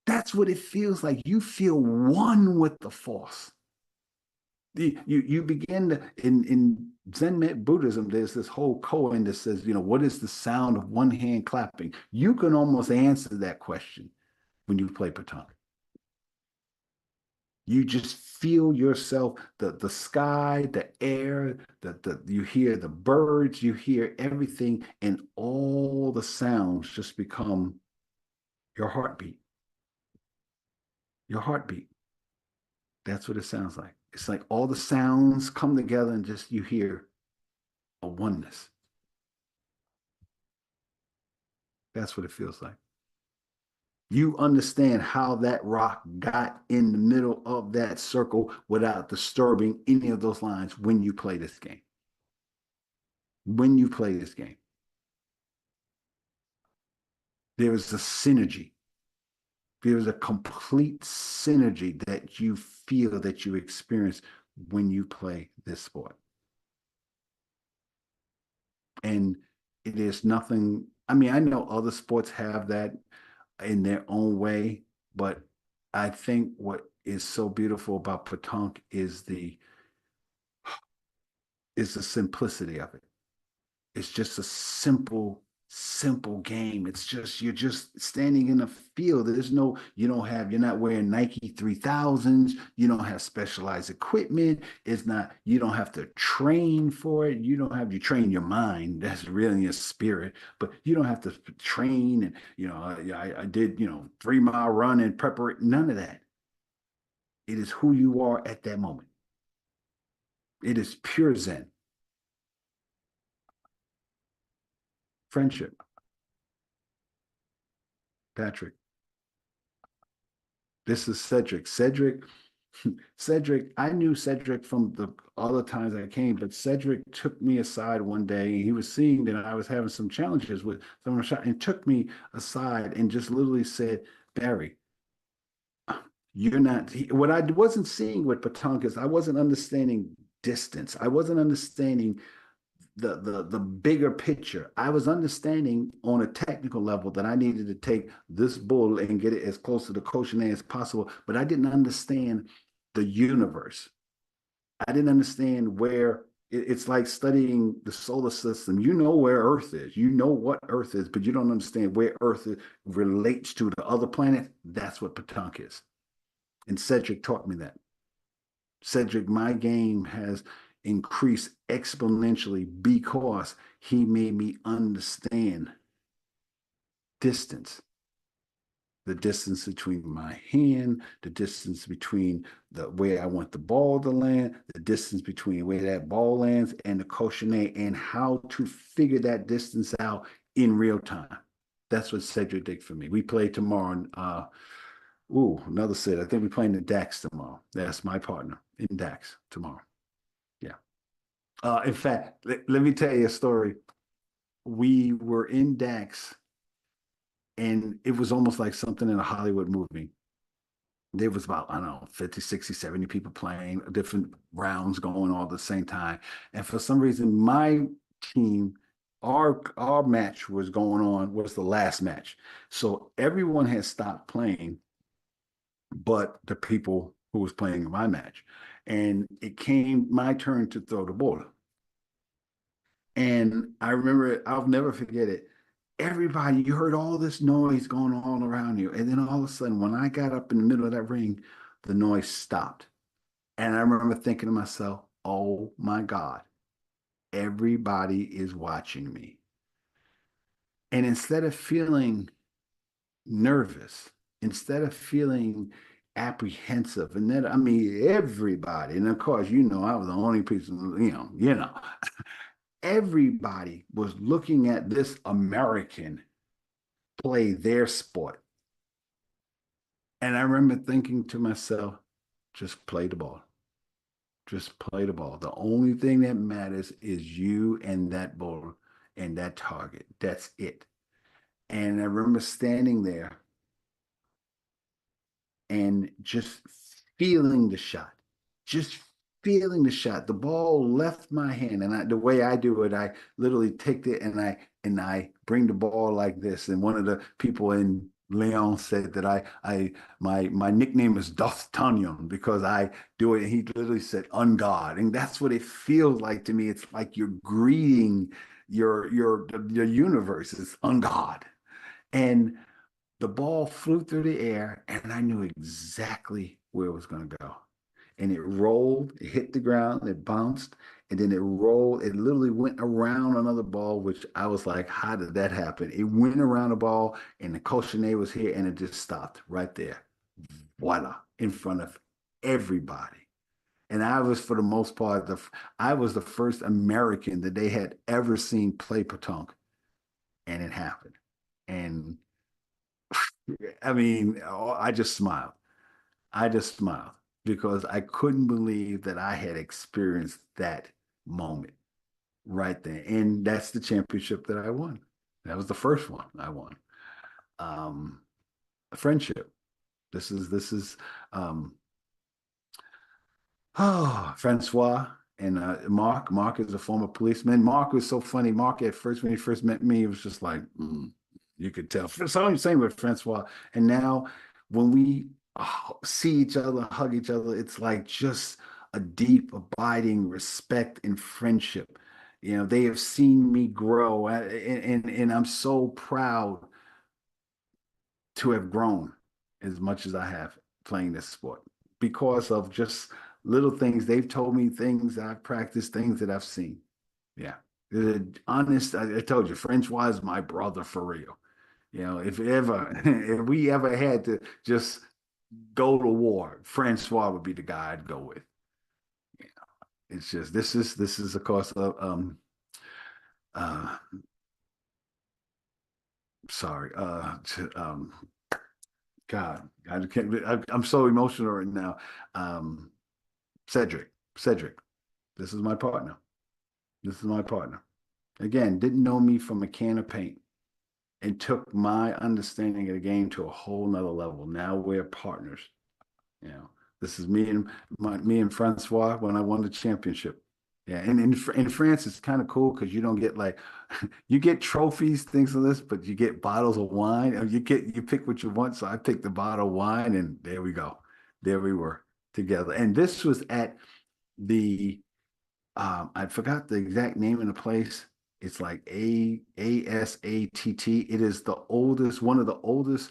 That's what it feels like. You feel one with the force. You begin to, in Zen Buddhism, there's this whole koan that says, what is the sound of one hand clapping? You can almost answer that question when you play pétanque. You just feel yourself, the sky, the air, you hear the birds, you hear everything, and all the sounds just become your heartbeat. Your heartbeat. That's what it sounds like. It's like all the sounds come together and just you hear a oneness. That's what it feels like. You understand how that rock got in the middle of that circle without disturbing any of those lines when you play this game. When you play this game, there is a synergy. There's a complete synergy that you feel, that you experience when you play this sport. And it is nothing, I mean, I know other sports have that in their own way, but I think what is so beautiful about pétanque is the simplicity of it. It's just a simple game. It's just you're just standing in a field. There's no, you're not wearing Nike 3000s. You don't have specialized equipment. It's not, you don't have to train for it. You train your mind. That's really your spirit, but you don't have to train. And, I did, 3 mile run and prepare. None of that. It is who you are at that moment. It is pure Zen. Friendship. Patrick. This is Cedric. Cedric, I knew Cedric from the other times I came, but Cedric took me aside one day. He was seeing that I was having some challenges with some shot and took me aside and just literally said, Barry, you're not, what I wasn't seeing with pétanque is I wasn't understanding distance. I wasn't understanding the bigger picture. I was understanding on a technical level that I needed to take this bull and get it as close to the Koshane as possible, but I didn't understand the universe. I didn't understand where it's like studying the solar system. You know where Earth is. You know what Earth is, but you don't understand where Earth relates to the other planet. That's what pétanque is. And Cedric taught me that. Cedric, my game has increased exponentially because he made me understand distance. The distance between my hand, the distance between the way I want the ball to land, the distance between where that ball lands and the cochonnet, and how to figure that distance out in real time. That's what Cedric did for me. We play tomorrow Ooh, another set. I think we're playing the Dax tomorrow. That's my partner in Dax tomorrow. Yeah. In fact, let me tell you a story. We were in Dax, and it was almost like something in a Hollywood movie. There was about, I don't know, 50, 60, 70 people playing, different rounds going all at the same time. And for some reason, my team, our match was going on, was the last match. So everyone had stopped playing, but the people who was playing my match. And it came my turn to throw the ball. And I remember, I'll never forget it. Everybody, you heard all this noise going on all around you. And then all of a sudden, when I got up in the middle of that ring, the noise stopped. And I remember thinking to myself, oh my God, everybody is watching me. And instead of feeling nervous, instead of feeling apprehensive, and then I mean everybody, and of course, I was the only person, everybody was looking at this American play their sport. And I remember thinking to myself, just play the ball. Just play the ball. The only thing that matters is you and that ball and that target. That's it. And I remember standing there and just feeling the shot, just feeling the shot. The ball left my hand, and the way I do it, I literally take it and I bring the ball like this. And one of the people in Leon said that my nickname is D'Artagnan because I do it. He literally said "on guard," and that's what it feels like to me. It's like you're greeting your universe. It's on guard, and the ball flew through the air, and I knew exactly where it was going to go. And it rolled, it hit the ground, it bounced, and then it rolled. It literally went around another ball, which I was like, how did that happen? It went around the ball, and the coaching was here, and it just stopped right there. Voila, in front of everybody. And I was, for the most part, I was the first American that they had ever seen play pétanque, and it happened. And I mean, I just smiled. I just smiled because I couldn't believe that I had experienced that moment right there. And that's the championship that I won. That was the first one I won. Um, Friendship. This is um Francois and Mark. Mark is a former policeman. Mark was so funny. Mark at first, when he first met me, it was just like, you could tell. So I'm saying with Francois. And now when we see each other, hug each other, it's like just a deep, abiding respect and friendship. They have seen me grow, and I'm so proud to have grown as much as I have playing this sport because of just little things. They've told me things that I've practiced, things that I've seen. Yeah. Honest, I told you, Francois is my brother for real. If ever, if we ever had to just go to war, Francois would be the guy I'd go with. Yeah. It's just this is of course uh sorry God, I can't. I'm so emotional right now. Um, Cedric, Cedric, this is my partner. This is my partner. Again, didn't know me from a can of paint and took my understanding of the game to a whole nother level. Now we're partners. You know, this is me and Francois when I won the championship. Yeah, and in France it's kind of cool because you don't get like you get trophies, things like this, but you get bottles of wine. Or you pick what you want. So I picked the bottle of wine, and there we go. There we were together. And this was at the I forgot the exact name of the place. It's like ASATT. It is the oldest, one of the oldest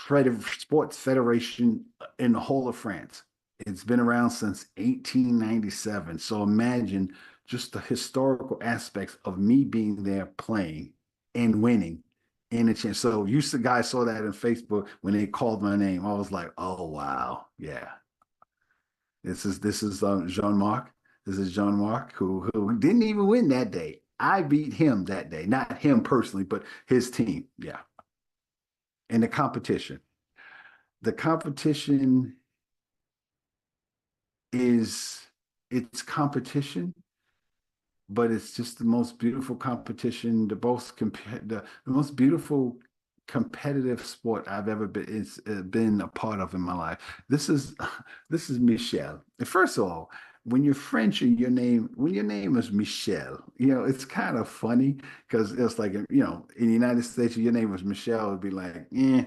sports federation in the whole of France. It's been around since 1897. So imagine just the historical aspects of me being there playing and winning in a chance. So you guys saw that on Facebook when they called my name. I was like, oh wow, yeah. This is Jean-Marc. This is Jean-Marc who didn't even win that day. I beat him that day, not him personally, but his team. Yeah, in the competition. the competition is it's competition, but it's just the most beautiful competition, the most beautiful competitive sport I've ever been a part of in my life. This is this is Michel. First of all, when you're French and when your name is Michel, it's kind of funny because it's like, in the United States, if your name was Michel, it'd be like, yeah.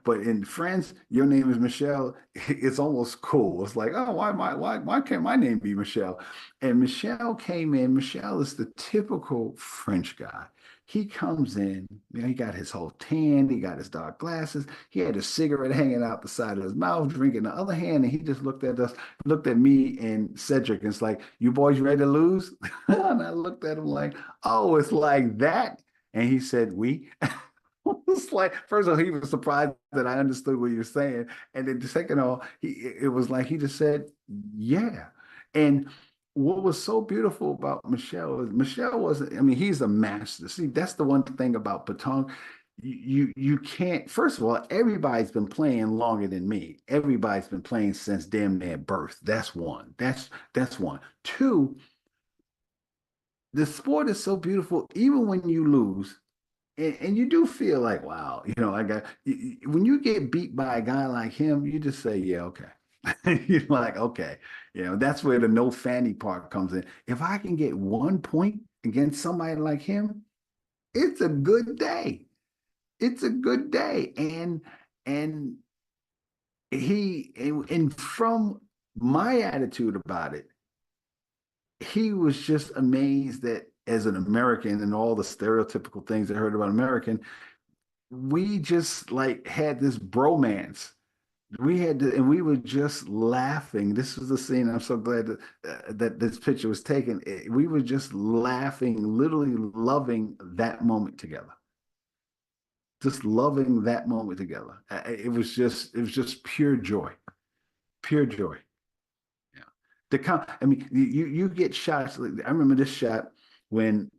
But in France, your name is Michel, it's almost cool. It's like, oh, why can't my name be Michel? And Michel came in. Michel is the typical French guy. He comes in, he got his whole tan, he got his dark glasses, he had a cigarette hanging out the side of his mouth, drinking the other hand, and he just looked at us, looked at me and Cedric, and it's like, you boys ready to lose? And I looked at him like, oh, it's like that? And he said, we. It's like, first of all, he was surprised that I understood what you were saying. And then second of all, it was like he just said, yeah. And what was so beautiful about Michel is Michel wasn't, I mean, he's a master. See, that's the one thing about Pétanque. You can't, first of all, everybody's been playing longer than me. Everybody's been playing since damn near birth. That's one. That's one. Two, the sport is so beautiful, even when you lose, and you do feel like, wow, when you get beat by a guy like him, you just say, yeah, okay. You're like, okay, that's where the no fanny part comes in. If I can get 1 point against somebody like him, it's a good day. It's a good day. And and from my attitude about it, he was just amazed that as an American and all the stereotypical things I heard about American, we just like had this bromance. And we were just laughing. This was the scene. I'm so glad that this picture was taken. We were just laughing, literally loving that moment together. Just loving that moment together. It was just pure joy, pure joy. Yeah. I mean, you get shots. I remember this shot when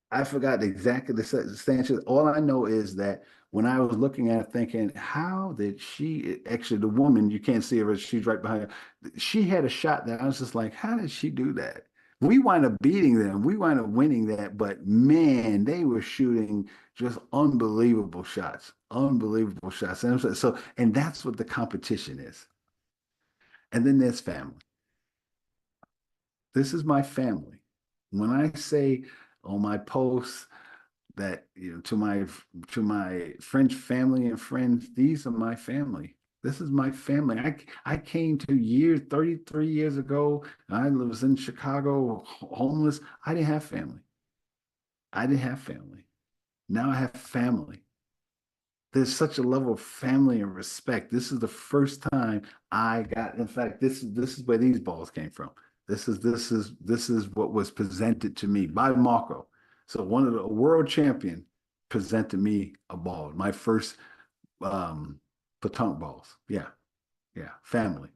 I forgot exactly the substantial. All I know is that when I was looking at it, thinking, how did she actually, the woman, you can't see her, she's right behind her. She had a shot that I was just like, how did she do that? We wind up beating them. We wind up winning that. But man, they were shooting just unbelievable shots. And that's what the competition is. And then there's family. This is my family. When I say on my posts, that to my French family and friends, these are my family. This is my family. I came to 33 years ago. I was in Chicago, homeless. I didn't have family. I didn't have family. Now I have family. There's such a level of family and respect. This is the first time I got, in fact, this is where these balls came from. This is what was presented to me by Marco. So one of the world champion presented me a ball, my first pétanque balls. Yeah, yeah, family.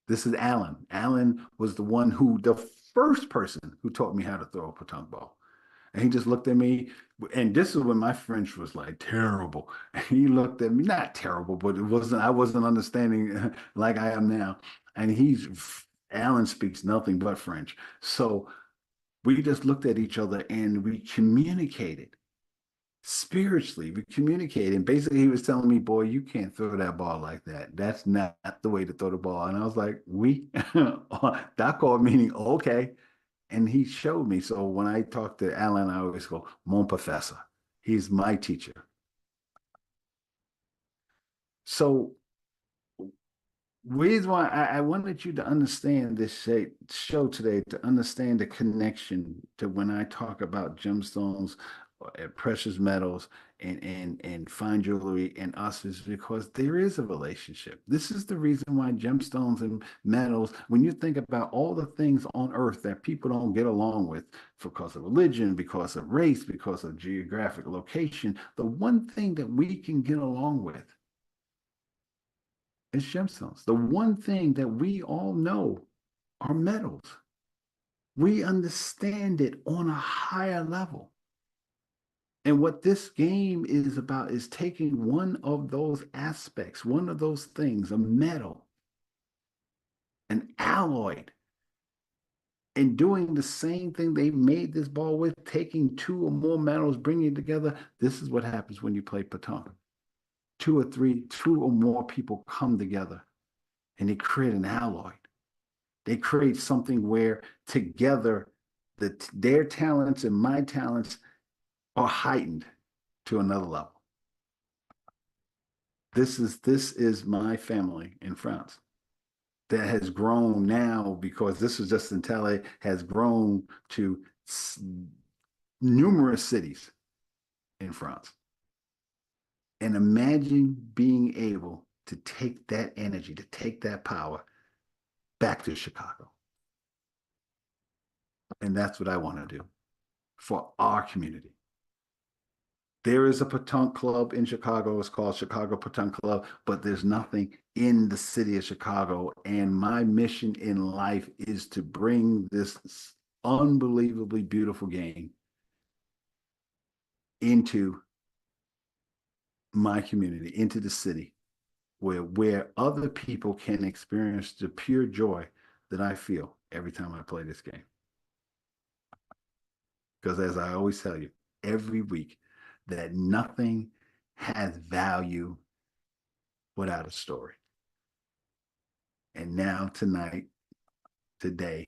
This is Alan. Alan was the first person who taught me how to throw a pétanque ball. And he just looked at me, and this is when my French was like terrible. And he looked at me, not terrible, but I wasn't understanding like I am now. And Alan speaks nothing but French. So we just looked at each other and we communicated spiritually. We communicated. And basically, he was telling me, boy, you can't throw that ball like that. That's not the way to throw the ball. And I was like, d'accord, meaning okay. And he showed me. So when I talk to Alan, I always go, mon professor. He's my teacher. So reason why I wanted you to understand this show today, to understand the connection to when I talk about gemstones, precious metals, and fine jewelry and us, is because there is a relationship. This is the reason why gemstones and metals, when you think about all the things on earth that people don't get along with because of religion, because of race, because of geographic location, the one thing that we can get along with is gemstones. The one thing that we all know are metals. We understand it on a higher level. And what this game is about is taking one of those aspects, one of those things, a metal, an alloy, and doing the same thing they made this ball with, taking two or more metals, bringing it together. This is what happens when you play pétanque. Two or more people come together and they create an alloy. They create something where together their talents and my talents are heightened to another level. This is my family in France that has grown now, because this is just until it has grown to numerous cities in France. And imagine being able to take that energy, to take that power back to Chicago. And that's what I want to do for our community. There is a pétanque club in Chicago. It's called Chicago Pétanque Club, but there's nothing in the city of Chicago. And my mission in life is to bring this unbelievably beautiful game into my community, into the city, where other people can experience the pure joy that I feel every time I play this game. Because as I always tell you, every week, that nothing has value without a story. And now tonight, today,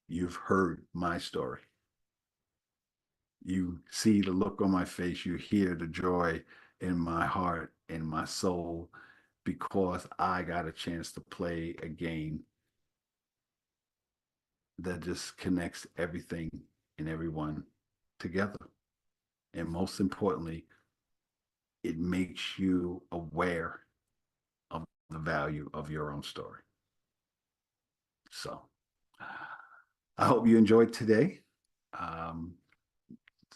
you've heard my story. You see the look on my face, you hear the joy in my heart, in my soul, because I got a chance to play a game that just connects everything and everyone together. And most importantly, it makes you aware of the value of your own story. So I hope you enjoyed today.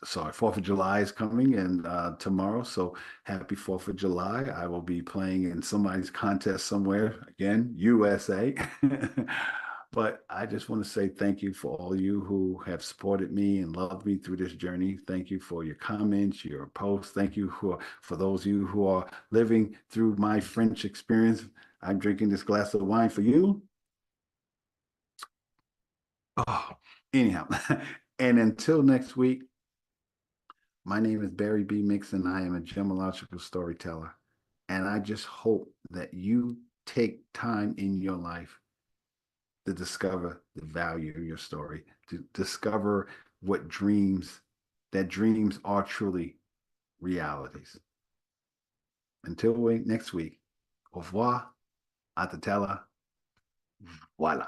Sorry, 4th of July is coming and tomorrow. So happy 4th of July. I will be playing in somebody's contest somewhere, again, USA. But I just want to say thank you for all you who have supported me and loved me through this journey. Thank you for your comments, your posts. Thank you for those of you who are living through my French experience. I'm drinking this glass of wine for you. Oh, anyhow, and until next week, my name is Barry B. Mixon. I am a gemmological storyteller. And I just hope that you take time in your life to discover the value of your story, to discover what dreams are truly realities. Until next week, au revoir, à tout à l'heure, voilà.